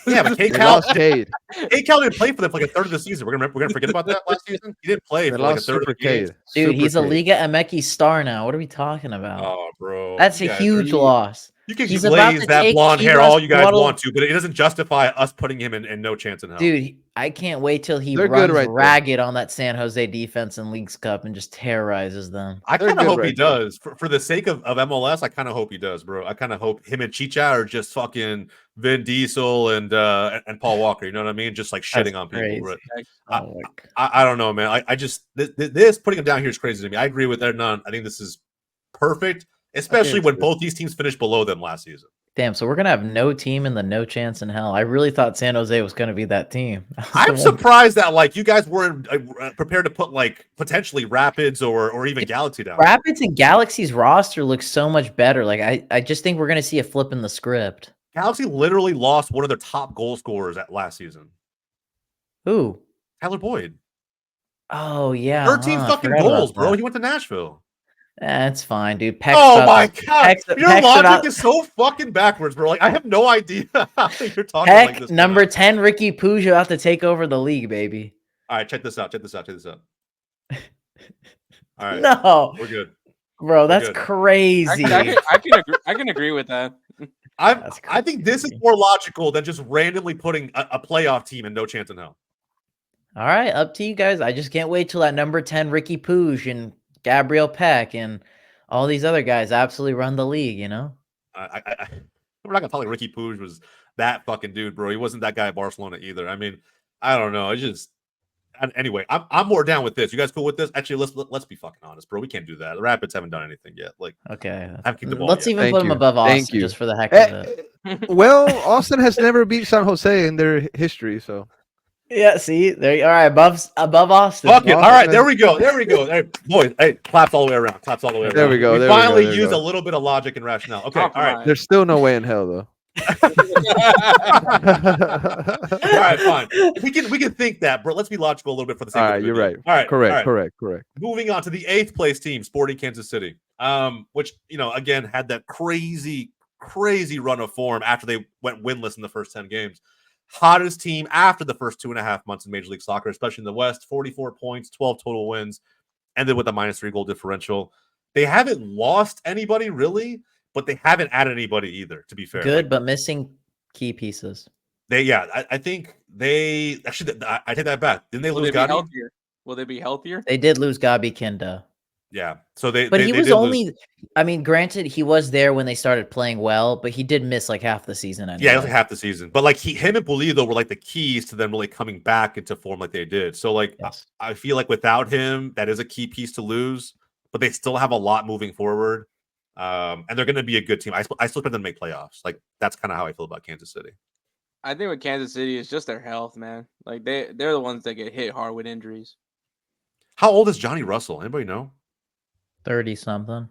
Yeah, but Cade They Cowell lost Cade. didn't play for them for like a third of the season. We're gonna forget about that last season. He didn't play They for like a lost third Super of the games. Cade. Dude, Super he's a Cade. Liga MX star now. What are we talking about? Oh, bro, That's a You guys huge are- loss. You can He's about glaze to that take blonde hair Chivas all you guys Guadal- want to, but it doesn't justify us putting him in no chance in hell. Dude, I can't wait till he They're good runs right there. ragged on that San Jose defense in Leagues Cup and just terrorizes them. I They're kind of good hope he right there. does. For the sake of MLS, I kind of hope he does, bro. I kind of hope him and Chicha are just fucking Vin Diesel and Paul Walker. You know what I mean? Just like shitting on people. crazy. But Oh my God. I don't know, man. I just this putting him down here is crazy to me. I agree with Hernan. I think this is perfect, especially when both these teams finished below them last season. Damn, so we're gonna have no team in the no chance in hell. I really thought San Jose was gonna be that team. I'm surprised that like you guys weren't prepared to put like potentially Rapids or even Galaxy down. Rapids and Galaxy's roster looks so much better. Like I just think we're gonna see a flip in the script. Galaxy literally lost one of their top goal scorers at last season. Who? Tyler Boyd. Oh yeah, 13 I fucking forgot about goals, bro. that. He went to Nashville. That's fine, dude. Oh my god, your Peck's logic about- is so fucking backwards, bro. Like I have no idea how you're talking Peck, like this. number 10, Ricky Puig about to take over the league, baby. All right, check this out. All right, No, we're good. bro, that's good. crazy. I can agree with that. I think this is more logical than just randomly putting a playoff team in no chance in hell. All right, up to you guys. I just can't wait till that number 10 Ricky Puig and Gabriel Peck and all these other guys absolutely run the league, you know? We're not gonna talk like Ricky Puig was that fucking dude, bro. He wasn't that guy at Barcelona either. I mean, I don't know. It's just anyway. I'm more down with this. You guys cool with this? Actually, let's be fucking honest, bro. We can't do that. The Rapids haven't done anything yet. Like, Okay. haven't kicked the ball Let's yet. even Thank put them you. above Thank Austin you. just for the heck of it. Well, Austin has never beat San Jose in their history, so Yeah, see? There you all right, above Austin. Fuck it. All right, Austin there we go. Hey, boys, hey, claps all the way around. Claps all the way around. There we go, We there we go, finally there we used go. a little bit of logic and rationale. Okay, all right. there's still no way in hell though. All right, fine. We can think that, bro. Let's be logical a little bit for the sake All of right, the you're video. right. All right, Correct, all right. correct. Moving on to the 8th place team, Sporting Kansas City. Which, you know, again had that crazy run of form after they went winless in the first 10 games. Hottest team after the first 2.5 months in Major League Soccer, especially in the West. 44 points, 12 total wins, ended with a -3 goal differential. They haven't lost anybody really, but they haven't added anybody either, to be fair. Good, Like, but missing key pieces. I think they actually. I take that back. Didn't they Will lose they be Gotti? healthier? Will they be healthier? They did lose Gabi Kinda. Yeah. So they. But they he was did lose. only I mean, granted, he was there when they started playing well, but he did miss like half the season anyway. Yeah, it was like half the season. But like him and Pulido were like the keys to them really coming back into form like they did. So like Yes. I feel like without him, that is a key piece to lose. But they still have a lot moving forward, and they're going to be a good team. I still expect them to make playoffs. Like that's kind of how I feel about Kansas City. I think with Kansas City, it's just their health, man. Like they're the ones that get hit hard with injuries. How old is Johnny Russell? Anybody know? 30 something.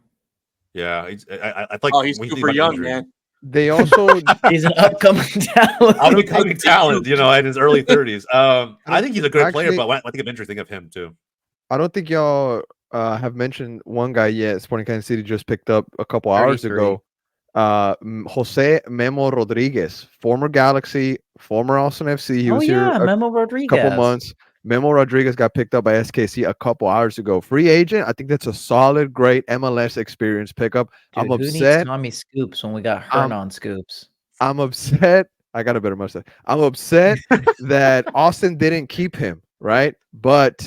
Yeah, I like. Oh, he's when you think super about young, injuries- man. They also He's an upcoming talent. I'll be coming talent, you know, in his early 30s. I think he's a good player, Actually- but when I think of injuries, think of him too. I don't think y'all have mentioned one guy yet. Sporting Kansas City just picked up a couple hours 33. ago. Jose Memo Rodriguez, former Galaxy, former Austin FC. He Oh was yeah, here a Memo Rodriguez. couple months. Memo Rodriguez got picked up by SKC a couple hours ago. Free agent. I think that's a solid, great MLS experience pickup. Dude, I'm who upset. needs Tommy Scoops when we got Hernan Scoops? I'm upset. I got a better mustache. I'm upset that Austin didn't keep him, right? But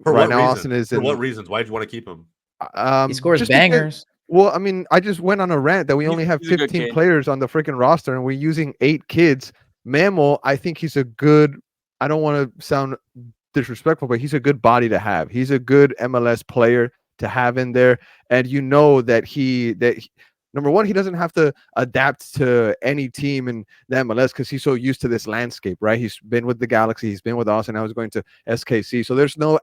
For right what now, reason? Austin is For in. what reasons? Why did you want to keep him? He scores just because- bangers. Well, I mean, I just went on a rant that we only have he's a good 15 kid. players on the freaking roster and we're using 8 kids. Memo, I think he's a good. I don't want to sound disrespectful, but he's a good body to have. He's a good MLS player to have in there, and you know that number one, he doesn't have to adapt to any team in the MLS because he's so used to this landscape, right? He's been with the Galaxy, he's been with Austin, now he's going to SKC, so there's no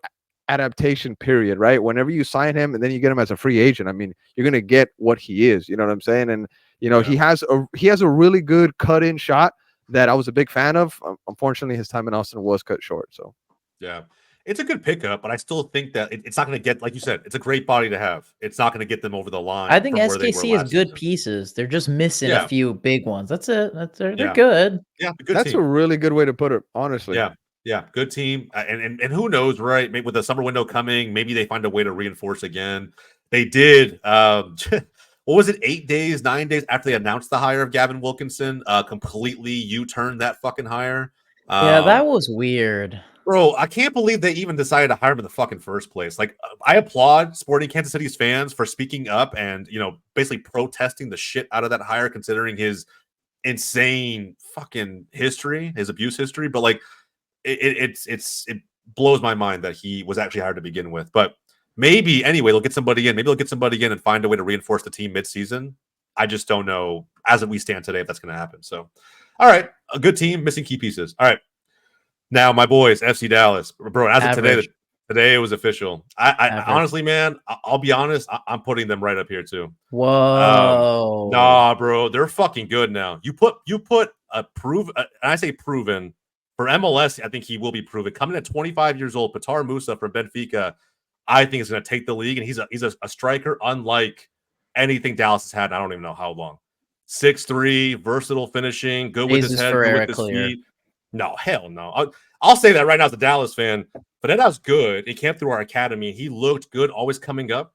adaptation period, right? Whenever you sign him and then you get him as a free agent, I mean, you're gonna get what he is. You know what I'm saying? And you know, Yeah. he has a really good cut-in shot that I was a big fan of. Unfortunately, his time in Austin was cut short. So Yeah. It's a good pickup, but I still think that it's not going to get, like you said, it's a great body to have. It's not going to get them over the line. I think from where they were SKC has last good season. pieces. They're just missing Yeah. a few big ones. That's it. They're Yeah. good. Yeah, good that's team. a really good way to put it, honestly. Yeah. Yeah, good team. And who knows, right? Maybe with the summer window coming, maybe they find a way to reinforce again. They did. Well, what was it, 8 days, 9 days after they announced the hire of Gavin Wilkinson, completely U-turned that fucking hire. Yeah, that was weird. Bro, I can't believe they even decided to hire him in the fucking first place. Like, I applaud Sporting Kansas City's fans for speaking up and, basically protesting the shit out of that hire, considering his insane fucking history, his abuse history. But like, it blows my mind that he was actually hired to begin with. But maybe anyway, they'll get somebody in. Maybe they'll get somebody in and find a way to reinforce the team mid-season. I just don't know, as we stand today, if that's going to happen. So, all right, a good team, missing key pieces. All right. Now, my boys, FC Dallas, bro. As of today it was official. I honestly, man, I'll be honest. I'm putting them right up here too. Whoa, nah, bro, they're fucking good now. You put a and I say proven for MLS. I think he will be proven. Coming at 25 years old, Petar Musa from Benfica, I think is going to take the league, and he's a striker unlike anything Dallas has had. I don't even know how long. 6'3", versatile finishing, good with his head, good with his feet. No, hell no. I'll say that right now as a Dallas fan. But that was good. He came through our academy. He looked good, always coming up.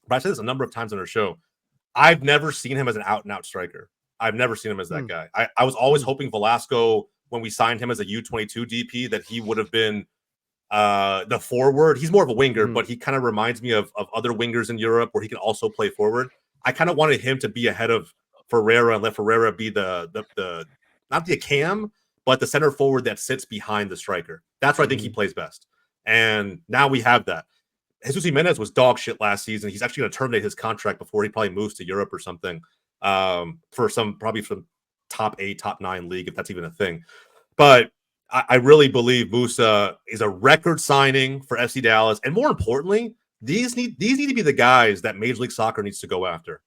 But I said this a number of times on our show. I've never seen him as an out-and-out striker. I've never seen him as that guy. I was always hoping Velasco, when we signed him as a U22 DP, that he would have been the forward. He's more of a winger, but he kind of reminds me of other wingers in Europe where he can also play forward. I kind of wanted him to be ahead of Ferreira and let Ferreira be the not the cam, but the center forward that sits behind the striker. That's where I think he plays best. And now we have that. Jesus Jimenez was dog shit last season. He's actually going to terminate his contract before he probably moves to Europe or something for some top 8, top 9 league, if that's even a thing. But I really believe Musa is a record signing for FC Dallas. And more importantly, these need to be the guys that Major League Soccer needs to go after.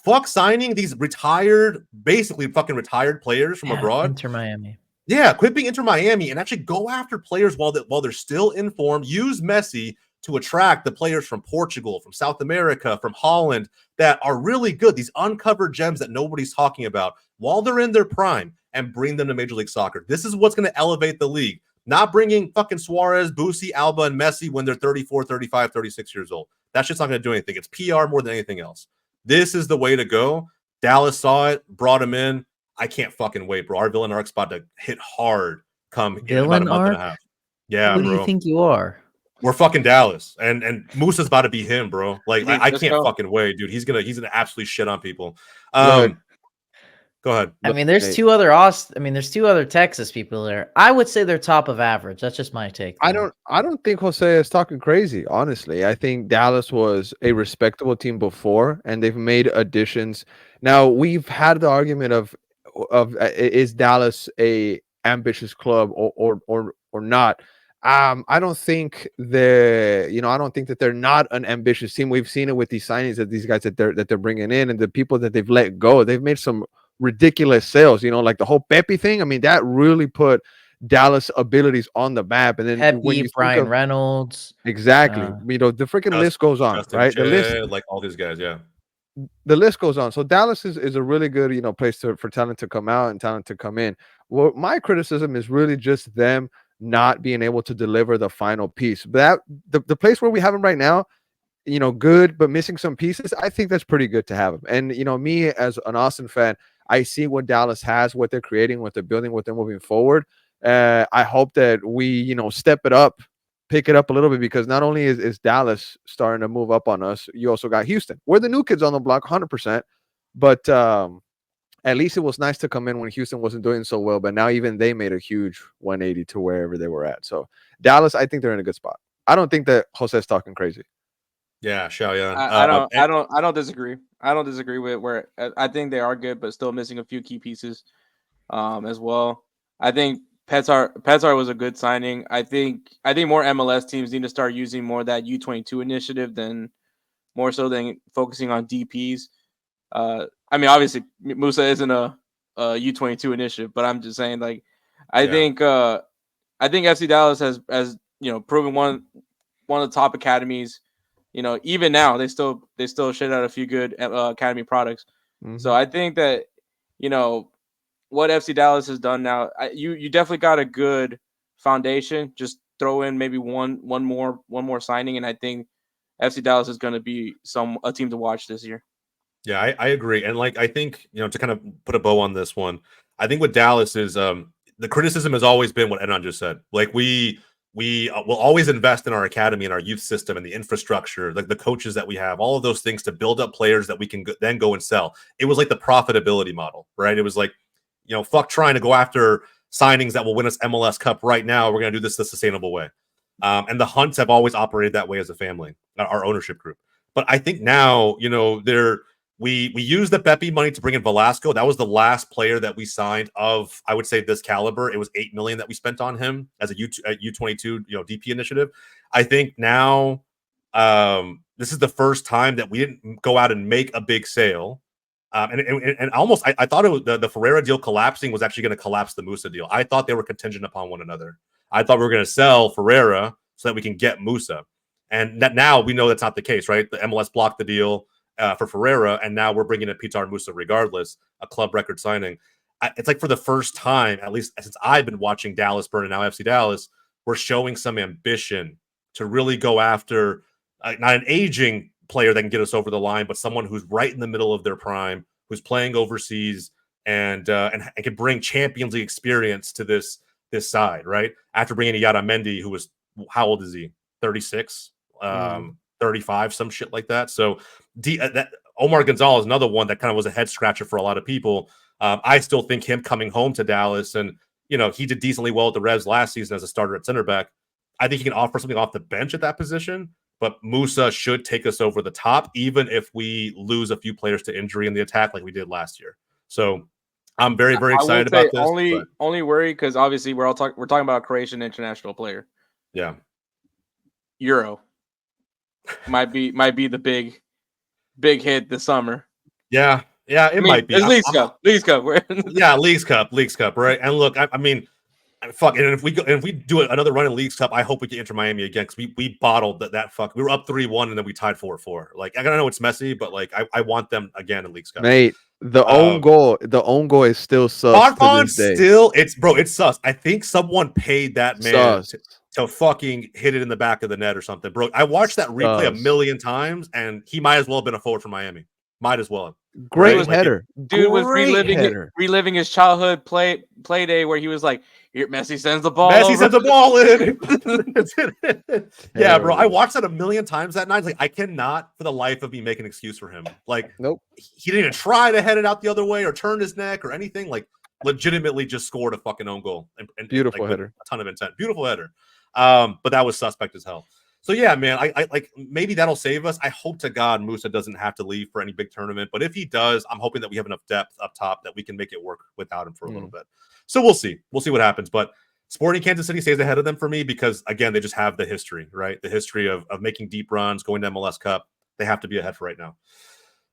Fuck signing these basically fucking retired players from abroad. Inter Miami. Yeah, quit being Inter Miami and actually go after players while they're still in form. Use Messi to attract the players from Portugal, from South America, from Holland that are really good. These uncovered gems that nobody's talking about while they're in their prime, and bring them to Major League Soccer. This is what's going to elevate the league. Not bringing fucking Suarez, Boosie, Alba, and Messi when they're 34, 35, 36 years old. That's just not going to do anything. It's PR more than anything else. This is the way to go. Dallas saw it, brought him in. I can't fucking wait, bro. Our villain arc's about to hit hard in about a month and a half. Yeah, Who do you think you are? We're fucking Dallas, and Musa's about to be him, bro. Like I can't fucking wait, dude. He's gonna absolutely shit on people. Go ahead. I mean, there's two other Texas people there. I would say they're top of average. That's just my take. I don't think Jose is talking crazy, honestly. I think Dallas was a respectable team before, and they've made additions. Now, we've had the argument of is Dallas a ambitious club or not? I don't think I don't think that they're not an ambitious team. We've seen it with these signings of these guys that they're bringing in, and the people that they've let go. They've made some ridiculous sales, like the whole Pepe thing. I mean, that really put Dallas abilities on the map. And then when you Brian Reynolds, exactly, the freaking list goes on, Justin right? Jay, the list, like all these guys, yeah. The list goes on. So Dallas is a really good, place for talent to come out and talent to come in. Well, my criticism is really just them not being able to deliver the final piece. But the place where we have them right now, good, but missing some pieces, I think that's pretty good to have them. And, me as an Austin fan, I see what Dallas has, what they're creating, what they're building, what they're moving forward. I hope that we, step it up, pick it up a little bit, because not only is Dallas starting to move up on us, you also got Houston. We're the new kids on the block, 100%. But at least it was nice to come in when Houston wasn't doing so well. But now even they made a huge 180 to wherever they were at. So Dallas, I think they're in a good spot. I don't think that Jose's talking crazy. Yeah, Xiaoyan. I don't disagree. I don't disagree with where I think they are good, but still missing a few key pieces as well. I think Petar was a good signing. I think more MLS teams need to start using more of that U22 initiative more so than focusing on DPs. I mean, obviously Musa isn't a U22 initiative, but I'm just saying, like, I think FC Dallas has proven one of the top academies. Even now they still shit out a few good academy products. Mm-hmm. So I think that what FC Dallas has done now, you definitely got a good foundation. Just throw in maybe one more signing, and I think FC Dallas is going to be a team to watch this year. Yeah, I agree. And like I think, to kind of put a bow on this one, I think with Dallas is the criticism has always been what Ednon just said. Like we will always invest in our academy and our youth system and the infrastructure, like the coaches that we have, all of those things to build up players that we can then go and sell. It was like the profitability model, right? It was like, fuck trying to go after signings that will win us MLS Cup right now. We're going to do this the sustainable way. And the Hunts have always operated that way as a family, our ownership group. But I think now, we used the Beppe money to bring in Velasco. That was the last player that we signed of, I would say, this caliber. It was $8 million that we spent on him as a U22 DP initiative. I think now this is the first time that we didn't go out and make a big sale. And almost I thought it was the Ferreira deal collapsing was actually going to collapse the Musa deal. I thought they were contingent upon one another. I thought we were going to sell Ferreira so that we can get Musa. And that now we know that's not the case, right? The MLS blocked the deal for Ferreira, and now we're bringing in Pitar Musa regardless, a club record signing. It's like for the first time, at least since I've been watching Dallas burn and now FC Dallas, we're showing some ambition to really go after not an aging player that can get us over the line, but someone who's right in the middle of their prime, who's playing overseas and can bring Champions League experience to this side, right? After bringing in Yara Mendy, who was, how old is he? 36, 35, some shit like that. So Omar Gonzalez, another one that kind of was a head scratcher for a lot of people. I still think him coming home to Dallas, and he did decently well at the Revs last season as a starter at center back. I think he can offer something off the bench at that position, but Musa should take us over the top, even if we lose a few players to injury in the attack like we did last year. So I'm very, very excited about this. Only worry because obviously we're talking about a Croatian international player. Yeah, Euro might be the big hit this summer. Yeah, it might be. It's Leagues Cup. Yeah, Leagues Cup, right? And look, I mean, fuck. And if we do another run in Leagues Cup, I hope we can enter Miami again because we bottled that fuck. We were up 3-1 and then we tied 4-4. Like I don't know, it's messy, but like I want them again in Leagues Cup. Mate, the own goal is still sus to this day. It's sus. I think someone paid that man to fucking hit it in the back of the net or something, bro. I watched that replay a million times, and he might as well have been a forward for Miami. Might as well have. Great header. Dude was reliving his childhood play day where he was like, "Here, Messi sends the ball. Messi sends the ball in." Yeah, bro. I watched that a million times that night. Like, I cannot, for the life of me, make an excuse for him. Like, nope. He didn't even try to head it out the other way or turn his neck or anything. Like, legitimately just scored a fucking own goal and beautiful header, a ton of intent, beautiful header. But that was suspect as hell. So yeah, man, I like maybe that'll save us. I hope to God Musa doesn't have to leave for any big tournament, but if he does, I'm hoping that we have enough depth up top that we can make it work without him for a little bit. So we'll see what happens. But Sporting Kansas City stays ahead of them for me because again, they just have the history, right? The history of making deep runs, going to MLS Cup. They have to be ahead for right now.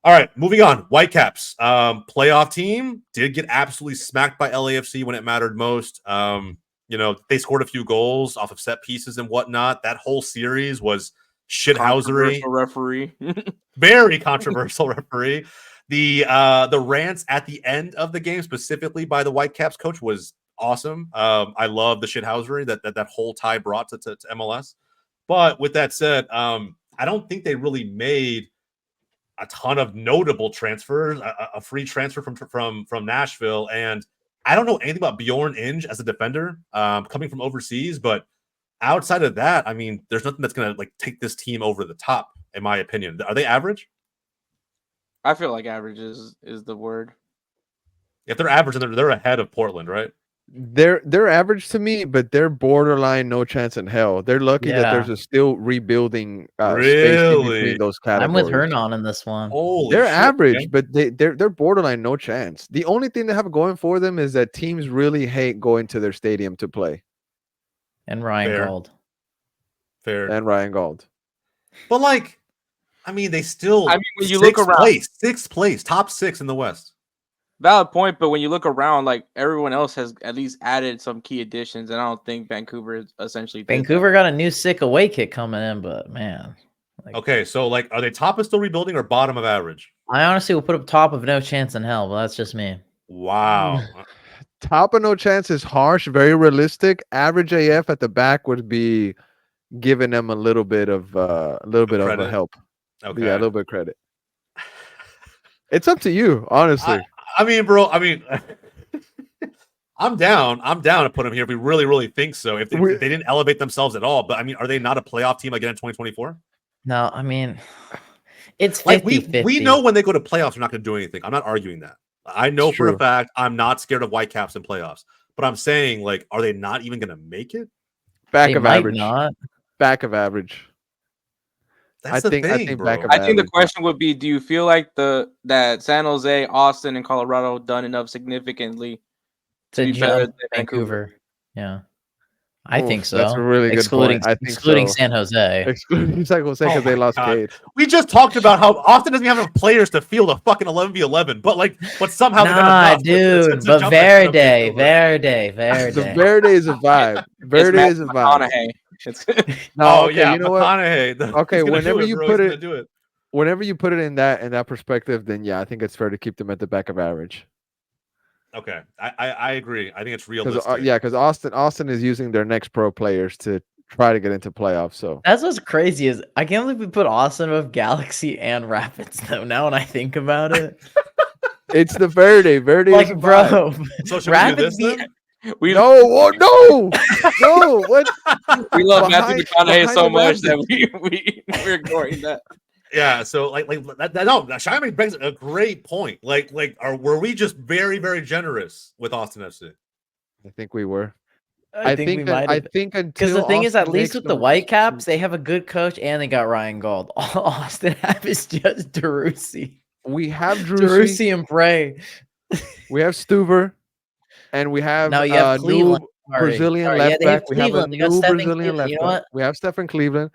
All right, moving on. Whitecaps, playoff team did get absolutely smacked by LAFC when it mattered most. They scored a few goals off of set pieces and whatnot. That whole series was shithousery. Referee. Very controversial referee. The rants at the end of the game, specifically by the Whitecaps coach, was awesome. I love the shithousery that whole tie brought to MLS. But with that said, I don't think they really made a ton of notable transfers. A free transfer from Nashville, and I don't know anything about Bjorn Inge as a defender coming from overseas, but outside of that, I mean, there's nothing that's going to like take this team over the top, in my opinion. Are they average? I feel like average is the word. If they're average, then they're ahead of Portland, right? They're average to me, but they're borderline no chance in hell. They're lucky that there's a still rebuilding space in between those categories. I'm with Hernan in this one. They're average, but they're borderline no chance. The only thing they have going for them is that teams really hate going to their stadium to play. And Ryan Gauld. Fair. And Ryan Gauld. But like, I mean, they still. I mean, when you look around, sixth place, top 6 in the West. Valid point, but when you look around, like everyone else has at least added some key additions, and I don't think Vancouver is essentially. Vancouver got a new sick away kit coming in, but man. Okay, so like, are they top of still rebuilding or bottom of average? I honestly will put up top of no chance in hell, but that's just me. Wow. Top of no chance is harsh, very realistic. Average AF at the back would be giving them a little bit of a help. Okay, yeah, a little bit of credit. It's up to you, honestly. I mean, bro. I mean, I'm down. I'm down to put them here if we really, really think so. If they didn't elevate themselves at all, but I mean, are they not a playoff team again in 2024? No, I mean, it's 50-50. Like we know when they go to playoffs, they're not going to do anything. I'm not arguing that. I know for a fact I'm not scared of Whitecaps in playoffs, but I'm saying, like, are they not even going to make it? Back They of might average. not. Back of average. That's the thing, I think bro. back of I think the average. question would be: do you feel like that San Jose, Austin, and Colorado done enough significantly to be better than Vancouver? Yeah, I think so. That's a really good point. I think excluding so. San Jose. Excluding San Jose because they lost Cade. We just talked about how Austin doesn't have enough players to field a fucking 11v11, but somehow they got enough. Dude, but Verde. The Verde is a vibe. Verde is a vibe. No, okay, you know McConaughey. What? Okay, whenever you put it, do it. Whenever you put it in that perspective, then yeah, I think it's fair to keep them at the back of average. Okay, I agree. I think it's realistic. Because Austin is using their next pro players to try to get into playoffs. So that's what's crazy is I can't believe we put Austin with Galaxy and Rapids though. Now when I think about it, it's the Verde. Verde, like, bro. So should Rapids we do this? No. What? We love Matthew McConaughey so much that we're ignoring that. Yeah, so like that. No, Shyamalan brings a great point. Were we just very, very generous with Austin FC? I think we were. I think we might. I think because the thing is, at least with the Whitecaps, they have a good coach and they got Ryan Gold. All Austin have is just Derusi. We have Derusi and Bray. We have Stuver, and we have you have Cleveland. Brazilian left back. We have a new Brazilian left back. We have Stephen Cleveland.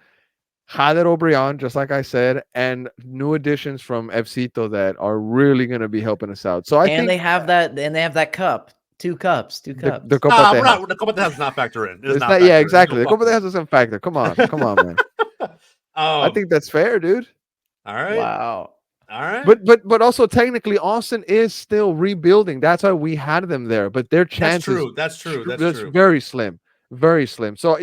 Jader Obreon, just like I said, and new additions from FCito that are really going to be helping us out. So I think they have that cup. Two cups. The Copa Tejas. The Copa Tejas does not factor in. Yeah, exactly. The Copa Tejas doesn't factor. Come on, man. I think that's fair, dude. All right. Wow. All right. But also technically, Austin is still rebuilding. That's why we had them there. But their chances. That's true. Very slim. Very slim. So.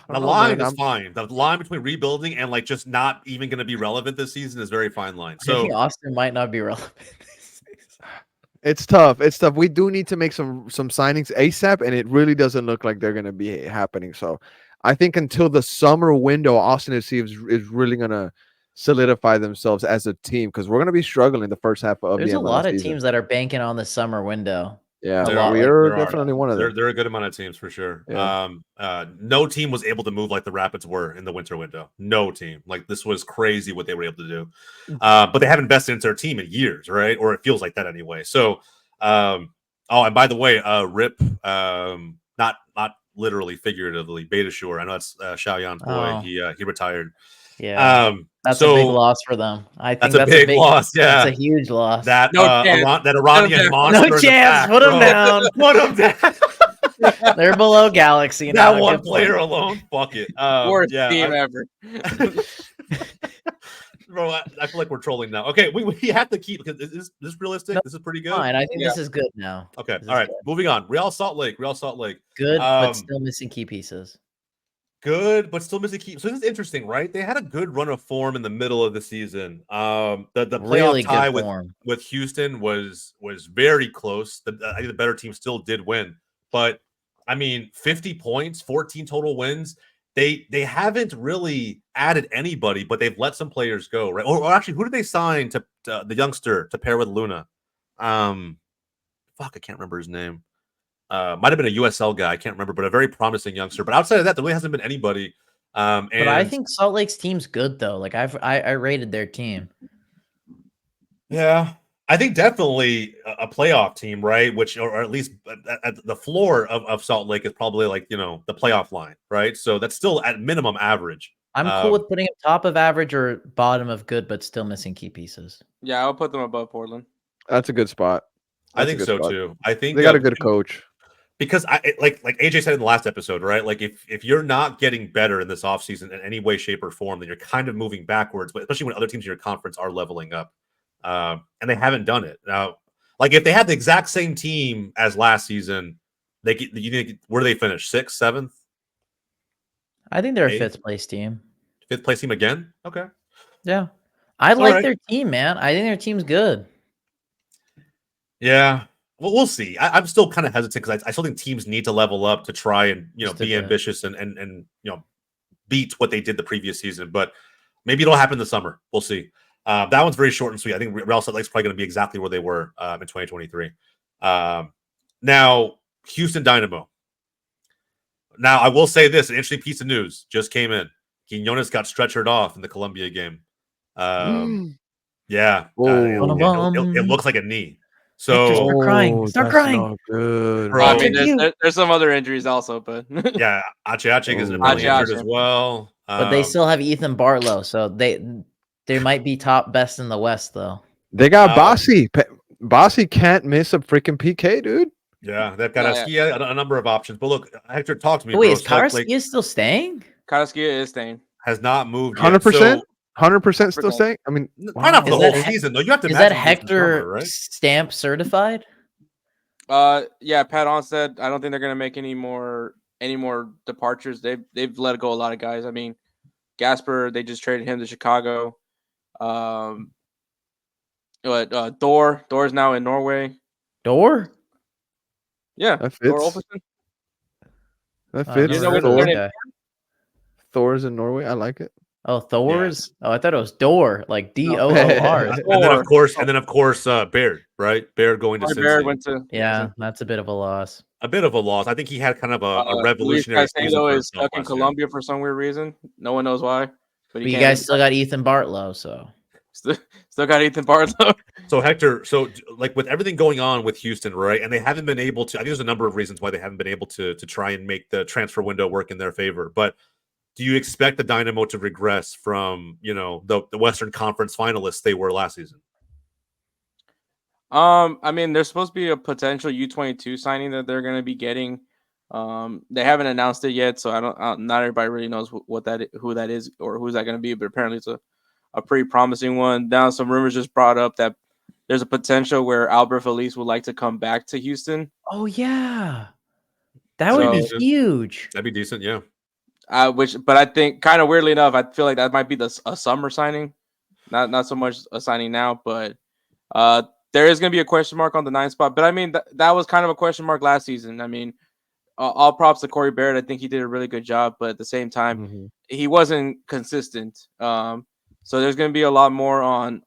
The line is fine. The line between rebuilding and like just not even going to be relevant this season is very fine line. So I think Austin might not be relevant. It's tough. We do need to make some signings ASAP, and it really doesn't look like they're going to be happening. So I think until the summer window, Austin FC is really going to solidify themselves as a team because we're going to be struggling the first half of There's the a lot of season. teams that are banking on the summer window. Yeah, we are definitely one of them. There are a good amount of teams for sure. Yeah. No team was able to move like the Rapids were in the winter window. No team. Like this was crazy what they were able to do. But they haven't invested into their team in years, right? Or it feels like that anyway. So, and by the way, Rip, not literally, figuratively, Beta Shore. I know that's Xiaoyan's boy. He retired. Yeah. That's a big loss for them. I think that's a big loss. Yeah, that's a huge loss. That Iranian monster. No chance. Put them down. Put them down. They're below Galaxy now. That one player alone. Fuck it. Worst team ever. Bro, I feel like we're trolling now. Okay, we have to keep because is this realistic? No, this is pretty good. Fine. I think this is good now. Okay. All right. Good. Moving on. Real Salt Lake. Good, but still missing key pieces. Good, but still missing key. So this is interesting, right? They had a good run of form in the middle of the season. The playoff really tie with Houston was very close. I think the better team still did win, but I mean, 50 points, 14 total wins. They haven't really added anybody, but they've let some players go, right? Or actually, who did they sign to the youngster to pair with Luna? I can't remember his name. Might have been a USL guy. I can't remember, but a very promising youngster. But outside of that, there really hasn't been anybody. But I think Salt Lake's team's good though. Like I rated their team. Yeah, I think definitely a playoff team, right? Or at least at the floor of Salt Lake is probably like the playoff line, right? So that's still at minimum average. I'm cool with putting them top of average or bottom of good, but still missing key pieces. Yeah, I'll put them above Portland. That's a good spot. I think so too. I think they got a good coach. Because like AJ said in the last episode, right? Like if you're not getting better in this offseason in any way, shape, or form, then you're kind of moving backwards. But especially when other teams in your conference are leveling up, and they haven't done it now. Like if they had the exact same team as last season, where do they finish? 6th, 7th? I think they're a 5th place team. 5th place team again? Okay. Yeah. I It's like alright. their team, man. I think their team's good. Yeah. Well, we'll see. I'm still kind of hesitant because I still think teams need to level up to try and Just a be bit. ambitious and beat what they did the previous season. But maybe it'll happen this summer. We'll see. That one's very short and sweet. I think Real Salt Lake's probably going to be exactly where they were in 2023. Now, Houston Dynamo. Now, I will say this: an interesting piece of news just came in. Quinones got stretchered off in the Columbia game. Yeah, it looks like a knee. Hector, So, start crying. Start that's crying. not good. Bro. I Check mean, you. there's some other injuries also, but yeah, Ache is Oh. apparently injured as Ache. well. But they still have Ethan Bartlow, so they might be top best in the West, though. They got Bossy. Bossy can't miss a freaking PK, dude. Yeah, they've got a number of options. But look, Hector, talk to me. Wait, bro. is Karaskia still staying? Karaskia is staying. Has not moved 100%. 100% still 100%. staying. I mean, probably not for the Is whole that season though. You have to Is imagine that he's the summer, Hector right? stamp certified? Yeah, Pat Onstead. I don't think they're gonna make any more departures. They've let go a lot of guys. I mean, Gasper, they just traded him to Chicago. Thor's now in Norway. Door? Yeah, That Thor fits. Olfsson. that I fits. You know what never heard of they're that guy. Thor's in Norway. I like it. Oh, Thor's? Oh, I thought it was Door, like DOOR. And then of course Baird, right? Baird going to Baird Cincy. went to Yeah, that's a bit of a loss. A bit of a loss. I think he had kind of a Luis revolutionary season Caicedo for is stuck in himself last year. Colombia for some weird reason. No one knows why. But you guys still got Ethan Bartlow, so still got Ethan Bartlow. So Hector, like with everything going on with Houston, right? And they haven't been able to. I think there's a number of reasons why they haven't been able to try and make the transfer window work in their favor. But do you expect the Dynamo to regress from the Western Conference finalists they were last season? I mean, there's supposed to be a potential U22 signing that they're going to be getting. They haven't announced it yet, so not everybody really knows who that is or who's that going to be. But apparently, it's a pretty promising one. Now, some rumors just brought up that there's a potential where Albert Feliz would like to come back to Houston. Oh yeah, that would be huge. That'd be decent, yeah. But I think kind of weirdly enough, I feel like that might be a summer signing, not so much a signing now, but there is going to be a question mark on the 9th spot. But I mean, that was kind of a question mark last season. I mean, all props to Corey Baird. I think he did a really good job, but at the same time, he wasn't consistent. So there's going to be a lot more on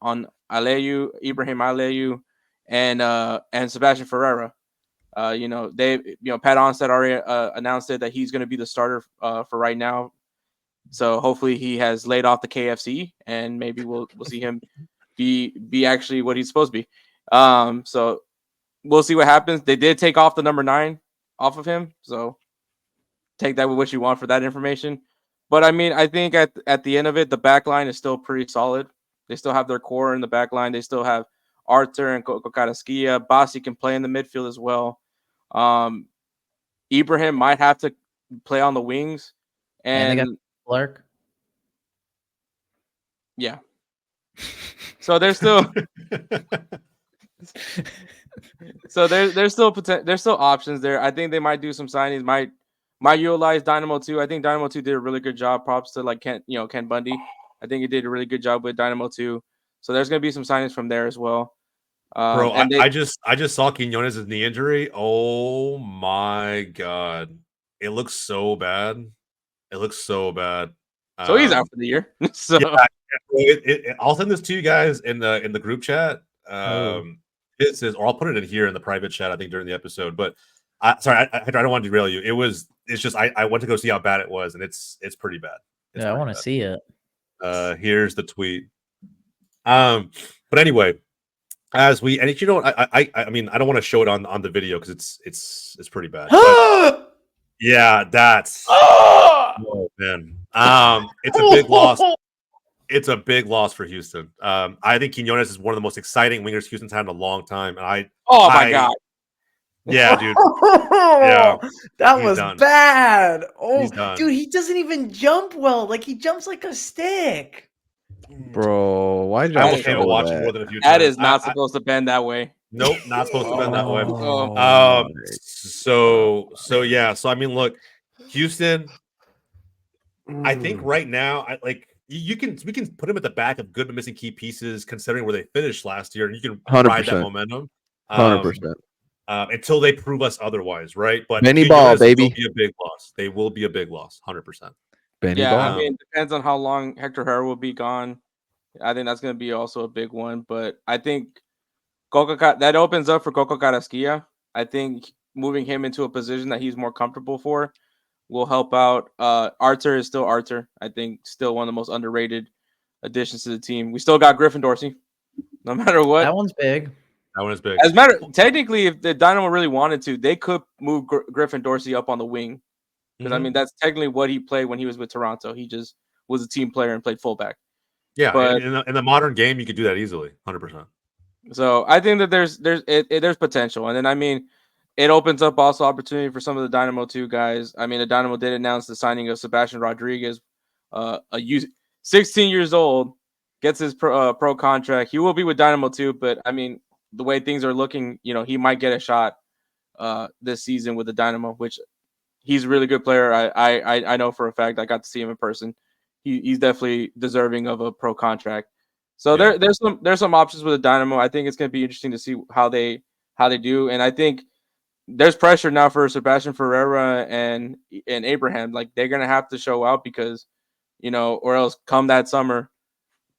Ibrahim Aleyu, and Sebastian Ferreira. Pat Onstead already announced it that he's going to be the starter for right now. So hopefully he has laid off the KFC, and maybe we'll see him be actually what he's supposed to be. So we'll see what happens. They did take off the number 9 off of him, so take that with what you want for that information. But I mean, I think at the end of it, the back line is still pretty solid. They still have their core in the back line. They still have Arthur and Karaskia. Bassi can play in the midfield as well. Ibrahim might have to play on the wings, and they got Clark. Yeah. So there's still there's still options there. I think they might do some signings. Might utilize Dynamo 2. I think Dynamo 2 did a really good job. Props to Ken Bundy. I think he did a really good job with Dynamo 2. So there's going to be some signings from there as well. Bro, I just saw Quinones' knee injury. Oh my god, it looks so bad. It looks so bad. So he's out for the year. So I'll send this to you guys in the group chat. This is, or I'll put it in here in the private chat. I think during the episode. But I don't want to derail you. It's just I went to go see how bad it was, and it's pretty bad. I want to see it. Here's the tweet. But anyway. I mean, I don't want to show it on the video because it's pretty bad. But yeah, that's oh man. It's a big loss. It's a big loss for Houston. I think Quinones is one of the most exciting wingers Houston's had in a long time. And my god. Yeah, dude. Yeah. That was done. bad. Oh, Done. dude, he doesn't even jump well. Like he jumps like a stick. Bro, why did I almost show can't watch that? more than a few times. That is not supposed to bend that way. Nope, not supposed to bend that way. Oh, So yeah. So I mean, look, Houston. I think right now, we can put him at the back of good but missing key pieces, considering where they finished last year, and you can 100%. ride that momentum 100%. Until they prove us otherwise, right? But Benny Quinones Ball, will baby. be a big loss. They will be a big loss, 100%. Benny Yeah, Ball. I mean, it depends on how long Hector Herrera will be gone. I think that's going to be also a big one. But I think that opens up for Coco Carrasquilla. I think moving him into a position that he's more comfortable for will help out. Arthur is still Arthur. I think still one of the most underrated additions to the team. We still got Griffin Dorsey, no matter what. That one's big. That one is big. Technically, if the Dynamo really wanted to, they could move Griffin Dorsey up on the wing. Because I mean, that's technically what he played when he was with Toronto. He just was a team player and played fullback. Yeah, but in the modern game, you could do that easily, 100%. So I think that there's potential, and then I mean, it opens up also opportunity for some of the Dynamo 2 guys. I mean, the Dynamo did announce the signing of Sebastian Rodriguez, 16 years old, gets his pro contract. He will be with Dynamo 2, but I mean, the way things are looking, he might get a shot this season with the Dynamo, which he's a really good player. I know for a fact. I got to see him in person. He's definitely deserving of a pro contract. So Yeah. there's some options with the Dynamo. I think it's going to be interesting to see how they do, and I think there's pressure now for Sebastian Ferreira and Abraham. Like they're going to have to show out because or else come that summer,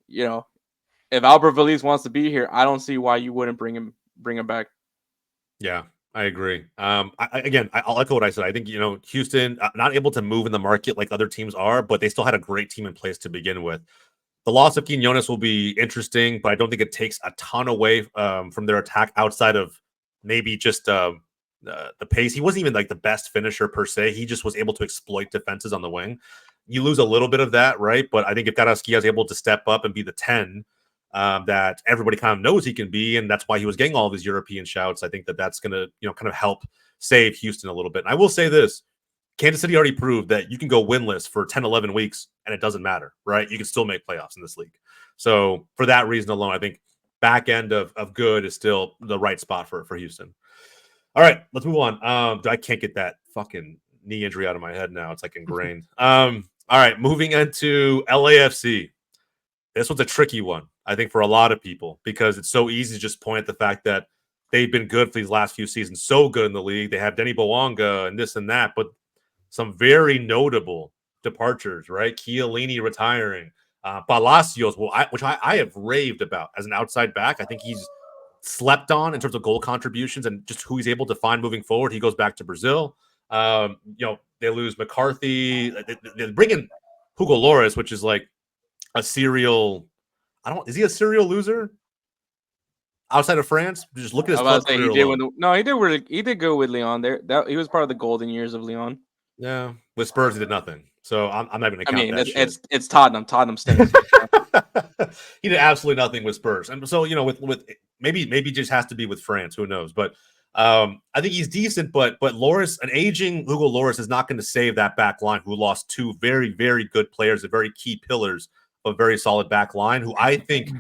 if Albert Valise wants to be here, I don't see why you wouldn't bring him back. Yeah, I agree. I'll echo what I said. I think, Houston not able to move in the market like other teams are, but they still had a great team in place to begin with. The loss of Quinones will be interesting, but I don't think it takes a ton away from their attack outside of maybe just the pace. He wasn't even like the best finisher per se. He just was able to exploit defenses on the wing. You lose a little bit of that, right? But I think if Carrasquilla is able to step up and be the 10 that everybody kind of knows he can be, and that's why he was getting all of his European shouts, I think that's going to kind of help save Houston a little bit. And I will say this. Kansas City already proved that you can go winless for 10, 11 weeks and it doesn't matter, right? You can still make playoffs in this league. So for that reason alone, I think back end of good is still the right spot for Houston. All right, let's move on. I can't get that fucking knee injury out of my head now. It's like ingrained. All right, moving into LAFC. This one's a tricky one, I think, for a lot of people because it's so easy to just point at the fact that they've been good for these last few seasons, so good in the league. They have Denny Bouanga and this and that, but some very notable departures, right? Chiellini retiring, Palacios, which I have raved about as an outside back. I think he's slept on in terms of goal contributions and just who he's able to find moving forward. He goes back to Brazil. They lose McCarthy. They bring in Hugo Lloris, which is like a serial. Is he a serial loser? Outside of France, just look at his club career alone. He did good with Lyon. He was part of the golden years of Lyon. Yeah, with Spurs he did nothing. So I'm not going to count that shit. It's Tottenham. Tottenham stinks. He did absolutely nothing with Spurs, and so with maybe just has to be with France. Who knows? But I think he's decent. But Lloris, an aging Hugo Lloris, is not going to save that back line. Who lost two very very good players, the very key pillars of a very solid back line. Who I think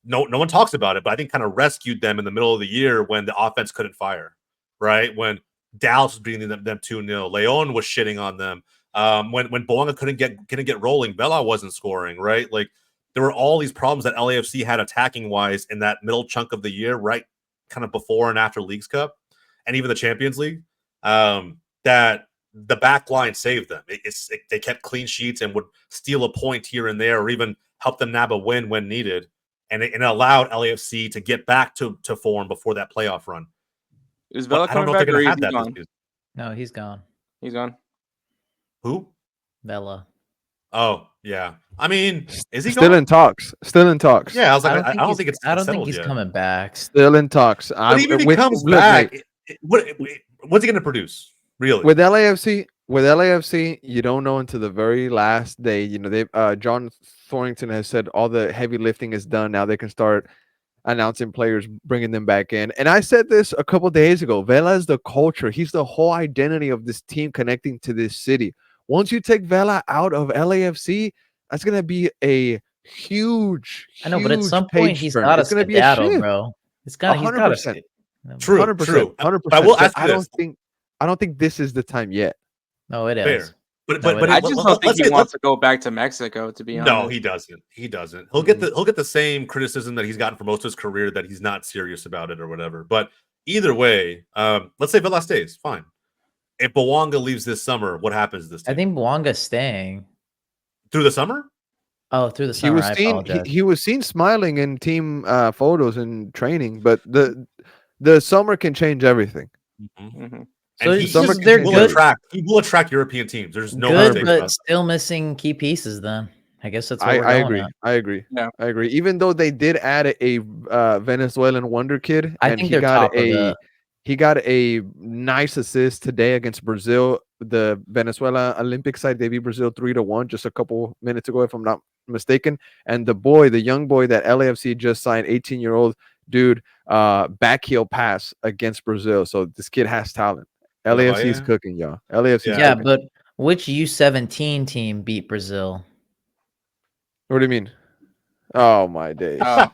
no one talks about it, but I think kind of rescued them in the middle of the year when the offense couldn't fire. Right when Dallas was beating them 2-0. Leon was shitting on them. When Bouanga couldn't get rolling, Vela wasn't scoring, right? Like there were all these problems that LAFC had attacking wise in that middle chunk of the year, right? Kind of before and after Leagues Cup and even the Champions League. That the back line saved them. They kept clean sheets and would steal a point here and there, or even help them nab a win when needed. And it allowed LAFC to get back to form before that playoff run. Is Vela coming back or is he gone? No, he's gone. He's gone. Who? Vela. Oh, yeah. I mean, is he still in talks? Still in talks. Yeah, I was like, I don't think it's I don't think he's yet. coming back. Still in talks. But even if he comes back, what's he going to produce? Really? With LAFC, you don't know until the very last day. John Thornton has said all the heavy lifting is done. Now they can start announcing players, bringing them back in. And I said this a couple days ago. Vela is the culture. He's the whole identity of this team connecting to this city. Once you take Vela out of LAFC, that's going to be a huge, I know, but at some point he's got to skedaddle, bro. He's got 100%. True, 100%. 100%. But I will ask you I don't think this is the time yet. No, it is. But That would but I it, just let- don't think let's he say wants to go back to Mexico. To be honest, no, he doesn't. He doesn't. He'll get the same criticism that he's gotten for most of his career, that he's not serious about it or whatever. But either way, let's say Vela stays, fine. If Bawanga leaves this summer, what happens to this team? I think Bwanga's staying. Through the summer? Oh, through the He summer. was I seen apologize. he was seen smiling in team photos and training, but the summer can change everything. Mhm. Mhm. So And it's Summer just can they're change will good, attract he will attract European teams. There's no good, mistake but about that. still missing key pieces. Then I guess that's what I we're going agree. at. I agree. Yeah. I agree. Even though they did add a Venezuelan wonder kid, I and think they're top of it. he got a nice assist today against Brazil. The Venezuela Olympic side, they beat Brazil 3-1 just a couple minutes ago, if I'm not mistaken. And the young boy that LAFC just signed, 18-year-old dude, backheel pass against Brazil. So this kid has talent. LAFC is Valle? cooking, y'all. LAFC is Yeah. Yeah, cooking. but which U17 team beat Brazil? What do you mean? Oh my days. Oh.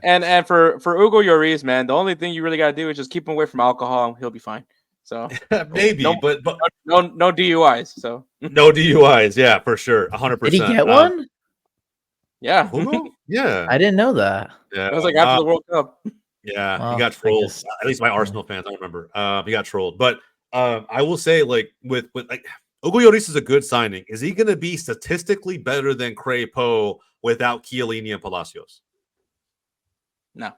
And for Hugo Lloris, man, the only thing you really got to do is just keep him away from alcohol, and he'll be fine. So Maybe, no, but no DUIs. So no DUIs. Yeah, for sure. 100%. Did he get one? yeah, Hugo? Yeah. I didn't know that. Yeah. it was like after the World Cup. Yeah, he Well, got I trolled. guess- At least my Arsenal fans, I don't remember. He got trolled. But I will say, like, with like Hugo Lloris is a good signing. Is he going to be statistically better than Crepeau without Chiellini and Palacios? No,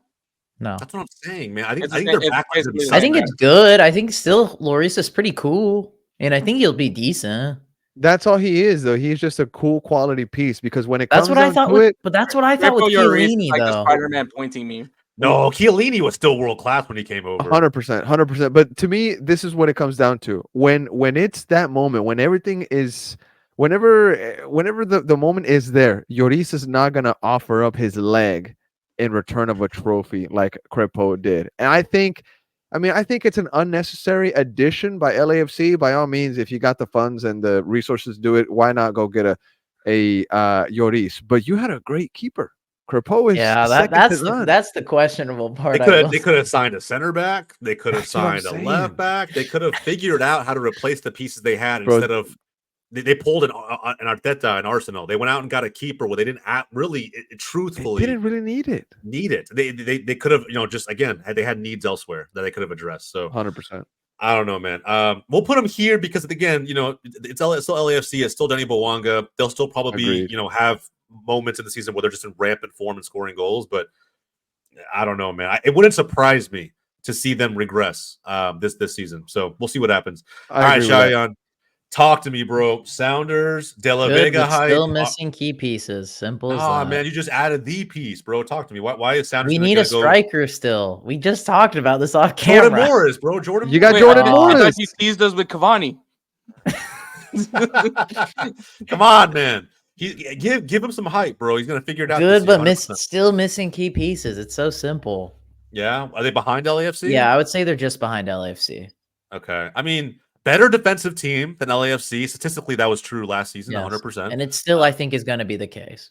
No. That's what I'm saying, man. I think It's they're it's back. basically the I think same it's good. I think still Lloris is pretty cool, and I think he'll be decent. That's all he is, though. He's just a cool quality piece, because when it That's comes what I down thought to with, it, but that's what I thought with Crepeau Lloris is Chiellini like the though. Spider-Man pointing meme. No, Chiellini was still world class when he came over. 100%, 100%. But to me, this is what it comes down to. When it's that moment, when everything is, whenever the moment is there, Lloris is not gonna offer up his leg in return of a trophy like Crepeau did. And I think it's an unnecessary addition by LAFC. By all means, if you got the funds and the resources to do it, why not go get a Lloris? But you had a great keeper. Crepeau is Yeah, second to none. that's the questionable part. They could have signed a center back. They could have That's what I'm signed a left saying. back. They could have figured out how to replace the pieces they had Bro. instead of they pulled an Arteta and Arsenal. They went out and got a keeper where they didn't really They truthfully didn't really need it. need it. They could have, just again, they had needs elsewhere that they could have addressed. So 100%. I don't know, man. We'll put them here because again, it's still LAFC, it's still Denny Bawanga. They'll still probably Agreed. have moments in the season where they're just in rampant form and scoring goals. But I don't know, man. It wouldn't surprise me to see them regress this season. So we'll see what happens. All right, Shayan, talk to me, bro. Sounders, De La Good, Vega but hype. still missing key pieces. Simple as that. Man, you just added the piece, bro. Talk to me. Why is Sounders? We gonna need a go striker still. We just talked about this off Jordan camera. Morris, bro. Jordan. You got Wait, Jordan I Morris. thought you teased us with Cavani. Come on, man. Give him some hype, bro. He's gonna figure it out. Good, this year, but 100%. still missing key pieces. It's so simple. Yeah, are they behind LAFC? Yeah, I would say they're just behind LAFC. Okay. I mean, better defensive team than LAFC. Statistically, that was true last season, Yes. 100%. And it still, I think, is going to be the case.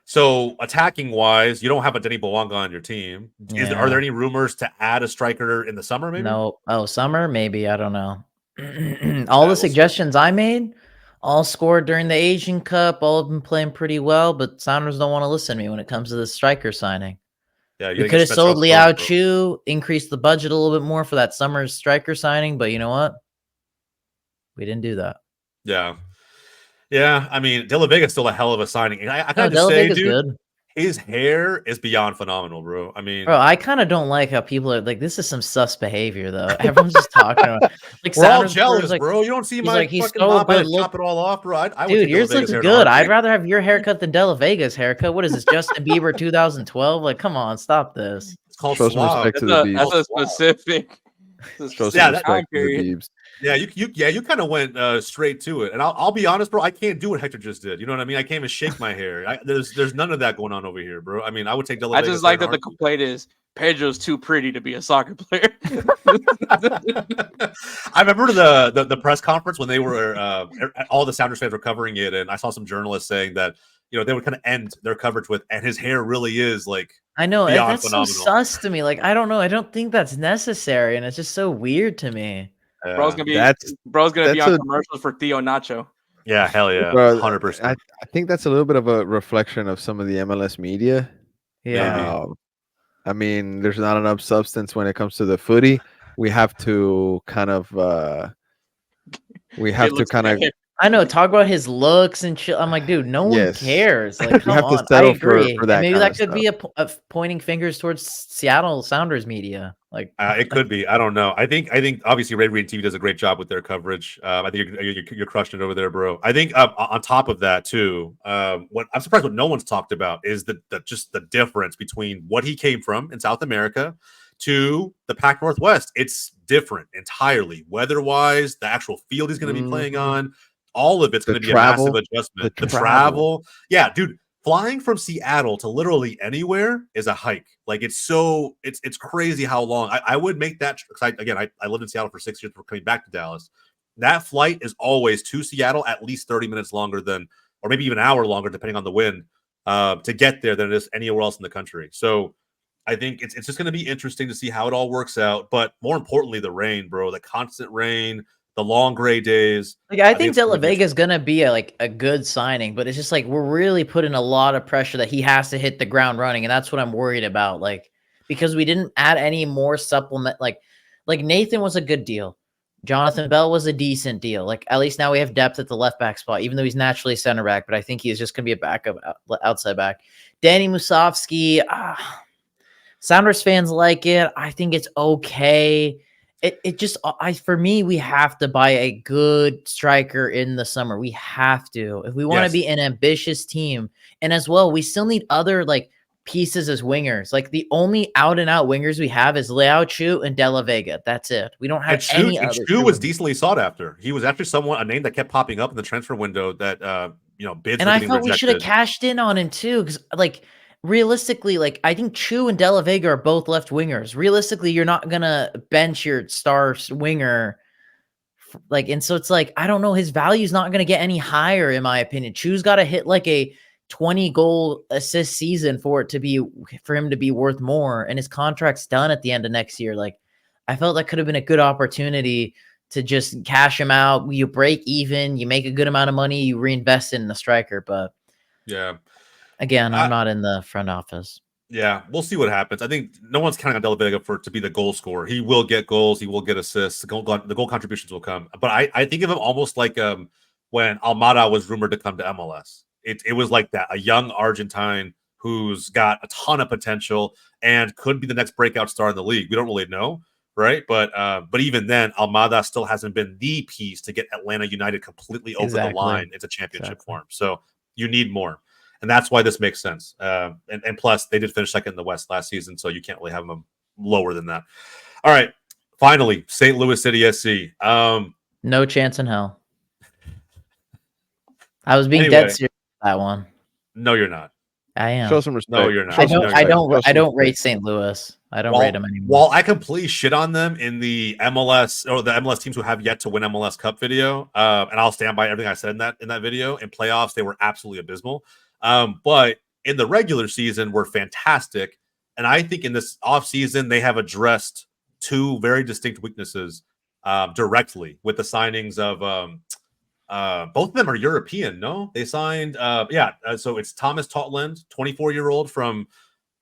So attacking wise, you don't have a Denny Bawanga on your team. Yeah. Are there any rumors to add a striker in the summer? Maybe. No. Oh, summer? Maybe. I don't know. All the we'll see. suggestions I made, all scored during the Asian Cup. All have been playing pretty well, but Sounders don't want to listen to me when it comes to the striker signing. Yeah, We could have sold Liao Chu, increased the budget a little bit more for that summer's striker signing, but you know what? We didn't do that. Yeah. Yeah, I mean, De La Vega's still a hell of a signing. And I No, gotta De La say, Vega's dude, good. his hair is beyond phenomenal, bro. I mean, Bro, I kind of don't like how people are like, this is some sus behavior, though. Everyone's just talking about like we're all Sounders jealous, like, bro. You don't see he's my like, he's fucking so mop good and chop it all off, bro. I would dude, take De La yours Vega's looks hair in a good. I'd heartbeat. rather have your haircut than De La Vega's haircut. What is this, Justin Bieber 2012? Like, come on, stop this. It's called Show some suave. respect to the That's Beebs. a specific. Show some Yeah, respect time to the period. Beebs. Yeah, you kind of went straight to it, and I'll be honest, bro. I can't do what Hector just did. You know what I mean? I can't even shake my hair. There's none of that going on over here, bro. I mean, I would take De La I Vega's just hair like in a that the heartbeat. complaint is Pedro's too pretty to be a soccer player. I remember the press conference when they were all the Sounders fans were covering it, and I saw some journalists saying that they would kind of end their coverage with, and his hair really is like. I know Beyond that's phenomenal. so sus to me. Like, I don't know. I don't think that's necessary, and it's just so weird to me. Bro's gonna be That's on a- commercials for Theo Nacho. Yeah, hell yeah, Bro, 100%. I think that's a little bit of a reflection of some of the MLS media. Yeah. I mean, there's not enough substance when it comes to the footy. We have to kind of I know. Talk about his looks and shit. I'm like, dude, no one Yes. cares. Like, You come have to on. I settle for agree. that And maybe kinda that could be a pointing fingers towards Seattle Sounders media. Like, It could be. I don't know. I think obviously Red Green TV does a great job with their coverage. I think you're crushing it over there, bro. I think on top of that too, what I'm surprised what no one's talked about is just the difference between what he came from in South America to the Pac Northwest. It's different entirely. Weather-wise, the actual field he's going to be playing on, all of it's going to be a massive adjustment. The travel. Yeah, dude. Flying from Seattle to literally anywhere is a hike. Like it's crazy how long. I would make that. I lived in Seattle for 6 years before coming back to Dallas. That flight is always to Seattle at least 30 minutes longer than, or maybe even an hour longer, depending on the wind, to get there than it is anywhere else in the country. So I think it's just going to be interesting to see how it all works out. But more importantly, the rain, bro, the constant rain, the long gray days. Like I think De La Vega is gonna be a good signing, but it's just like we're really putting a lot of pressure that he has to hit the ground running, and that's what I'm worried about. Like because we didn't add any more supplement. Like Nathan was a good deal, Jonathan Bell was a decent deal. Like at least now we have depth at the left back spot, even though he's naturally center back. But I think he is just gonna be a backup outside back. Danny Musovski, Sounders fans like it. I think it's okay. It just for me, we have to buy a good striker in the summer. We have to if we want to be an ambitious team, and as well, we still need other pieces as wingers. Like the only out and out wingers we have is Leao Chu and De La Vega. That's it. We don't have any other. Chu was decently sought after. He was actually a name that kept popping up in the transfer window that bids. And I thought we should have cashed in on him too, because realistically, I think Chu and De La Vega are both left wingers. Realistically, you're not gonna bench your star winger, and so it's I don't know. His value is not gonna get any higher, in my opinion. Chu's got to hit a 20 goal assist season for him to be worth more, and his contract's done at the end of next year. I felt that could have been a good opportunity to just cash him out. You break even, you make a good amount of money, you reinvest in the striker, but yeah. Again, I'm not in the front office. Yeah, we'll see what happens. I think no one's counting on De La Vega to be the goal scorer. He will get goals. He will get assists. The goal contributions will come. But I think of him almost like when Almada was rumored to come to MLS. It was like that. A young Argentine who's got a ton of potential and could be the next breakout star in the league. We don't really know, right? But even then, Almada still hasn't been the piece to get Atlanta United completely over the line. It's a championship for him. So you need more. And that's why this makes sense. And plus, they did finish second in the West last season, so you can't really have them lower than that. All right. Finally, St. Louis City SC. No chance in hell. I was being dead serious with that one. No, you're not. I am. Show some respect. No, you're not. I don't rate St. Louis. I don't rate them anymore. While I completely shit on them in the MLS or the MLS teams who have yet to win MLS Cup video, and I'll stand by everything I said in that video. In playoffs, they were absolutely abysmal. But in the regular season, were fantastic. And I think in this offseason, they have addressed two very distinct weaknesses directly with the signings of both of them are European, no? They signed, so it's Thomas Totland, 24-year-old from,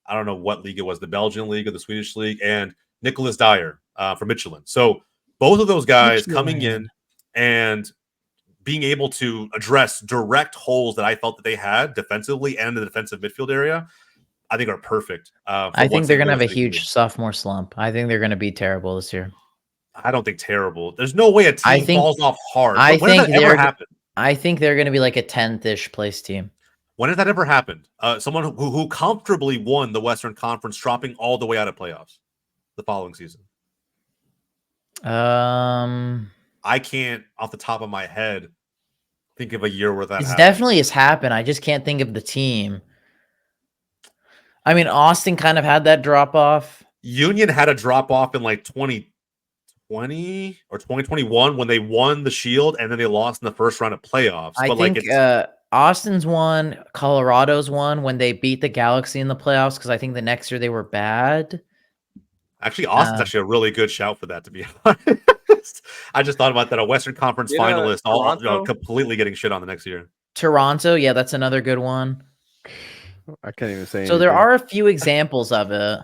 I don't know what league it was, the Belgian league or the Swedish league, and Nicholas Dyer from Michelin. So both of those guys coming in and being able to address direct holes that I felt that they had defensively and in the defensive midfield area, I think are perfect. I think they're going to have a huge sophomore slump. I think they're going to be terrible this year. I don't think terrible. There's no way a team falls off hard. When does that ever happen? I think they're going to be like a 10th-ish place team. When has that ever happened? Someone who comfortably won the Western Conference, dropping all the way out of playoffs the following season. I can't, off the top of my head, think of a year where that happened. Definitely has happened. I just can't think of the team. I mean, Austin kind of had that drop off. Union had a drop off in 2020 or 2021 when they won the Shield and then they lost in the first round of playoffs. I think Austin's won, Colorado's won when they beat the Galaxy in the playoffs because I think the next year they were bad. Actually, Austin's actually a really good shout for that, to be honest. I just thought about that. A Western Conference finalist, all Toronto? completely getting shit on the next year. Toronto, yeah, that's another good one. I can't even say So there anything. are a few examples of it.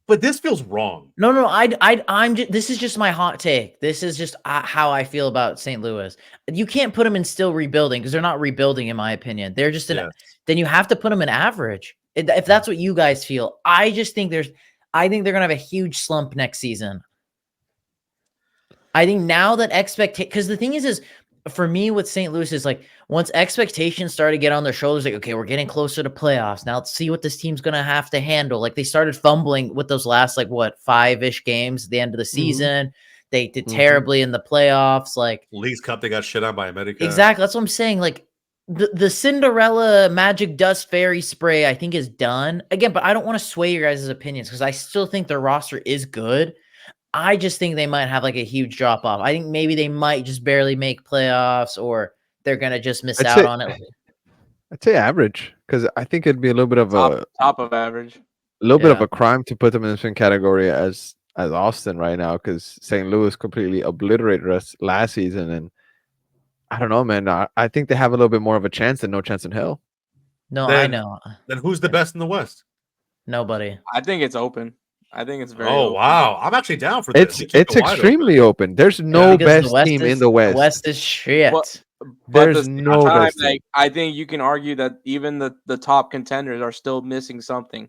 But this feels wrong. No, I'm just, this is just my hot take. This is just how I feel about St. Louis. You can't put them in still rebuilding because they're not rebuilding, in my opinion. They're just then you have to put them in average. If that's what you guys feel, I think they're gonna have a huge slump next season. I think now that because the thing is for me with St. Louis is like once expectations started to get on their shoulders, like, okay, we're getting closer to playoffs. Now let's see what this team's going to have to handle. Like they started fumbling with those last, like what, 5-ish games at the end of the season. They did terribly in the playoffs. Like Leagues Cup, they got shit on by America. Exactly. That's what I'm saying. Like the Cinderella magic dust fairy spray, I think is done again, but I don't want to sway your guys' opinions because I still think their roster is good. I just think they might have like a huge drop off. I think maybe they might just barely make playoffs or they're going to just miss out on it. I'd say average because I think it'd be a little bit of top of average. A little bit of a crime to put them in the same category as Austin right now because St. Louis completely obliterated us last season. And I don't know, man. I think they have a little bit more of a chance than no chance in hell. No, I know. Then who's the best in the West? Nobody. I think it's open. I think it's very open. Wow. I'm actually down for this. It's extremely open. There's no best team in the West. The West is shit. But there's no time, like, I think you can argue that even the top contenders are still missing something.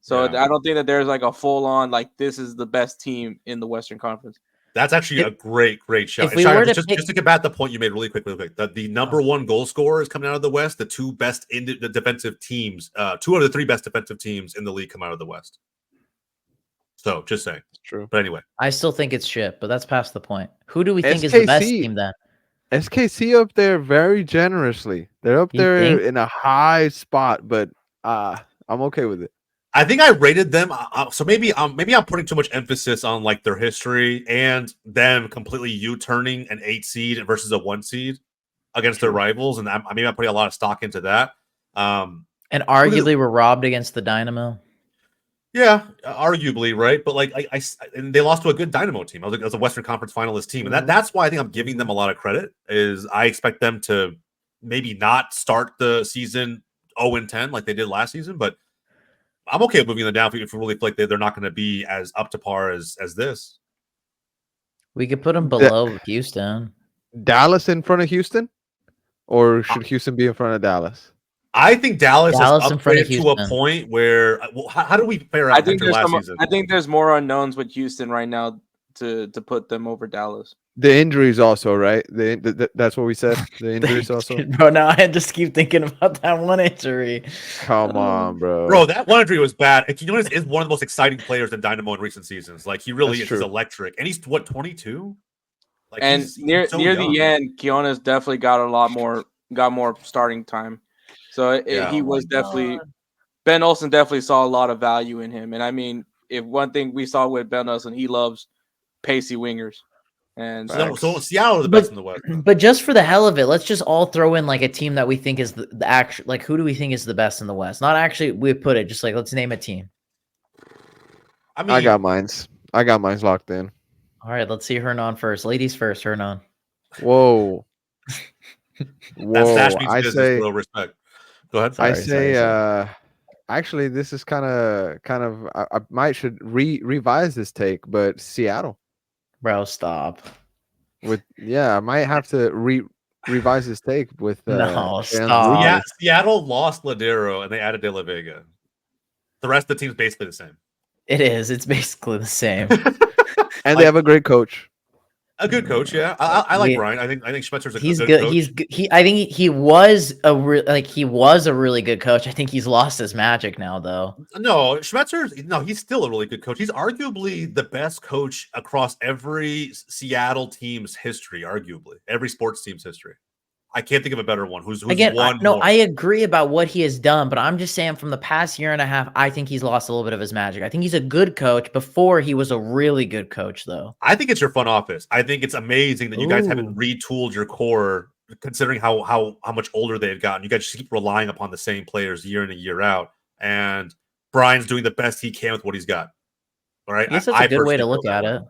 So I don't think that there's like a full on like this is the best team in the Western Conference. That's actually a great shout. Just to combat the point you made really quick. The number one goal scorer is coming out of the West. The two best the defensive teams, 2 out of the 3 best defensive teams in the league come out of the West. So just saying. It's true. But anyway. I still think it's shit, but that's past the point. Who do we think is the best team then? SKC up there very generously. They're up there in a high spot, but I'm okay with it. I think I rated them. So maybe I'm putting too much emphasis on like their history and them completely U-turning an 8 seed versus a 1 seed against their rivals, and I'm putting a lot of stock into that. And arguably, we're robbed against the Dynamo. Yeah, arguably, right? But like, and they lost to a good Dynamo team. I was a Western Conference finalist team, and that's why I think I'm giving them a lot of credit. Is I expect them to maybe not start the season 0-10 like they did last season, but I'm okay with moving them down if we really feel like they're not going to be as up to par as this. We could put them below Houston. Dallas in front of Houston, or should Houston be in front of Dallas? I think Dallas has upgraded to a point where how do we fare out after last season? I think there's more unknowns with Houston right now to put them over Dallas. The injuries also, right? That's what we said. The injuries also. Bro, now I just keep thinking about that one injury. Come on, bro. Bro, that one injury was bad. And Quinones is one of the most exciting players in Dynamo in recent seasons. Like he really is. He's electric, and he's what 22. Like, and near the end, Quinones definitely got more starting time. So he was definitely Ben Olsen definitely saw a lot of value in him. And I mean, if one thing we saw with Ben Olsen, he loves pacey wingers. And so Seattle are the best in the West. But just for the hell of it, let's just all throw in like a team that we think is the actual, like who do we think is the best in the West? Not actually we put it, just like let's name a team. I mean, I got mine's locked in. All right, let's see Hernan first. Ladies first, Hernan. Whoa. That's I say bro, respect. Go ahead. I say actually this is kind of I might should revise this take, but Seattle. Bro, stop. I might have to revise this take with no, stop. Yeah, Seattle lost Ladero and they added De La Vega. The rest of the team's basically the same. It is. It's basically the same. And they have a great coach. A good coach, yeah. I like Brian. I think Schmetzer's a good good. Coach. He's good. I think he was a really good coach. I think he's lost his magic now, though. No, he's still a really good coach. He's arguably the best coach across every Seattle team's history. Arguably, every sports team's history. I can't think of a better one. Who's again? Won more. I agree about what he has done, but I'm just saying from the past year and a half, I think he's lost a little bit of his magic. I think he's a good coach. Before he was a really good coach, though. I think it's your front office. I think it's amazing that you guys haven't retooled your core, considering how much older they've gotten. You guys just keep relying upon the same players year in and year out, and Brian's doing the best he can with what he's got. All right. I guess that's a good way to look at it.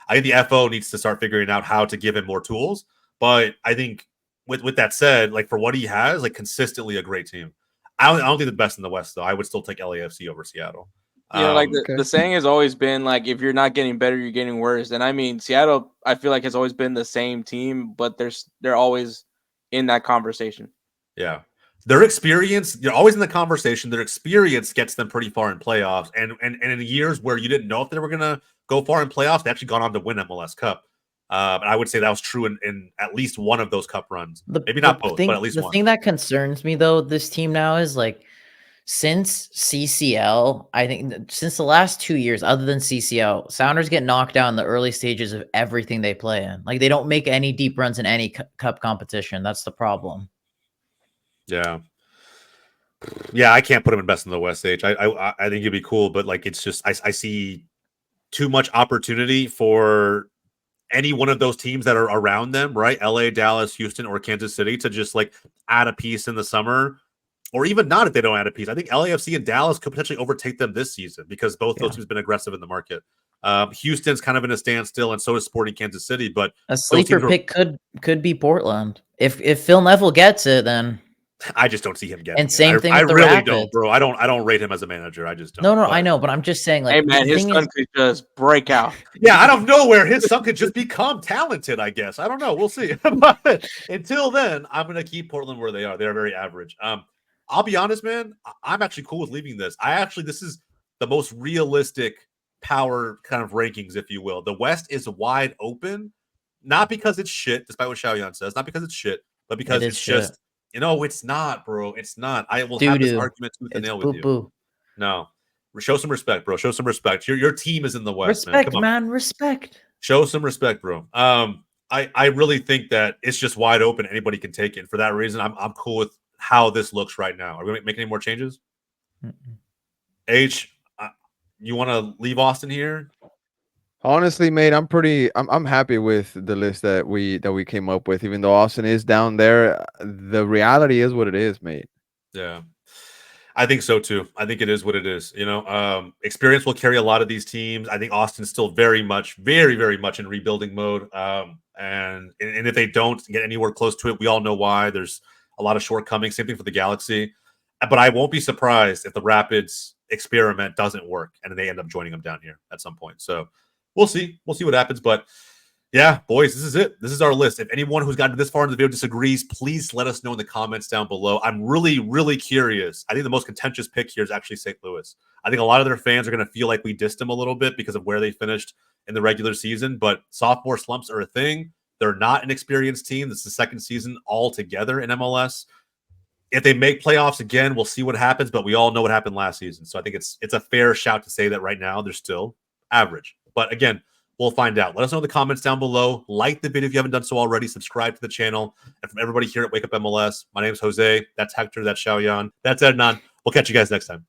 I think the FO needs to start figuring out how to give him more tools. But I think with that said, like for what he has, like consistently a great team. I don't think the best in the West, though. I would still take LAFC over Seattle. Like the saying has always been like, if you're not getting better, you're getting worse. And I mean, Seattle, I feel like has always been the same team, but they're always in that conversation. Yeah. Their experience, they're always in the conversation. Their experience gets them pretty far in playoffs. And in years where you didn't know if they were going to go far in playoffs, they actually gone on to win MLS Cup. And I would say that was true in at least one of those cup runs. Maybe not both, but at least one. The thing that concerns me, though, this team now is like, since CCL, I think since the last 2 years, other than CCL, Sounders get knocked out in the early stages of everything they play in. Like they don't make any deep runs in any cup competition. That's the problem. Yeah. Yeah, I can't put him in best in the West, H. I think it'd be cool, but like it's just I see too much opportunity for any one of those teams that are around them, right? LA, Dallas, Houston, or Kansas City to just like add a piece in the summer. Or even not if they don't add a piece. I think LAFC and Dallas could potentially overtake them this season because both those teams have been aggressive in the market. Houston's kind of in a standstill, and so is Sporting Kansas City. But a sleeper pick could be Portland. If Phil Neville gets it, then I just don't see him getting. And same thing. I really Rapids. Don't, bro. I don't rate him as a manager. I just don't. No, I know, but I'm just saying, like, hey man, his son could just break out. Yeah, out of nowhere, his son could just become talented. I guess I don't know. We'll see. But until then, I'm gonna keep Portland where they are. They're very average. I'll be honest, man. I'm actually cool with leaving this. This is the most realistic power kind of rankings, if you will. The West is wide open, not because it's shit, despite what Xiaoyan says, not because it's shit, but because it's just, it's not, bro. It's not. I will have this argument tooth and nail with you. No. Show some respect, bro. Show some respect. Your team is in the West, respect, man. Respect. Show some respect, bro. I really think that it's just wide open. Anybody can take it. And for that reason, I'm cool with how this looks right now. Are we making any more changes? H, you want to leave Austin here? Honestly, mate, I'm happy with the list that we came up with. Even though Austin is down there, the reality is what it is, mate. Yeah, I think so too. I think it is what it is. Experience will carry a lot of these teams. I think Austin's still very much in rebuilding mode. And if they don't get anywhere close to it, we all know why. There's a lot of shortcomings. Same thing for the Galaxy. But I won't be surprised if the Rapids experiment doesn't work and they end up joining them down here at some point. So we'll see. We'll see what happens. But yeah, boys, this is it. This is our list. If anyone who's gotten this far in the video disagrees, please let us know in the comments down below. I'm really, really curious. I think the most contentious pick here is actually St. Louis. I think a lot of their fans are going to feel like we dissed them a little bit because of where they finished in the regular season. But sophomore slumps are a thing. They're not an experienced team. This is the second season altogether in MLS. If they make playoffs again, we'll see what happens, but we all know what happened last season. So I think it's a fair shout to say that right now they're still average. But again, we'll find out. Let us know in the comments down below. Like the video if you haven't done so already. Subscribe to the channel. And from everybody here at Wake Up MLS, my name is Jose. That's Hector. That's Xiaoyan. That's Ednan. We'll catch you guys next time.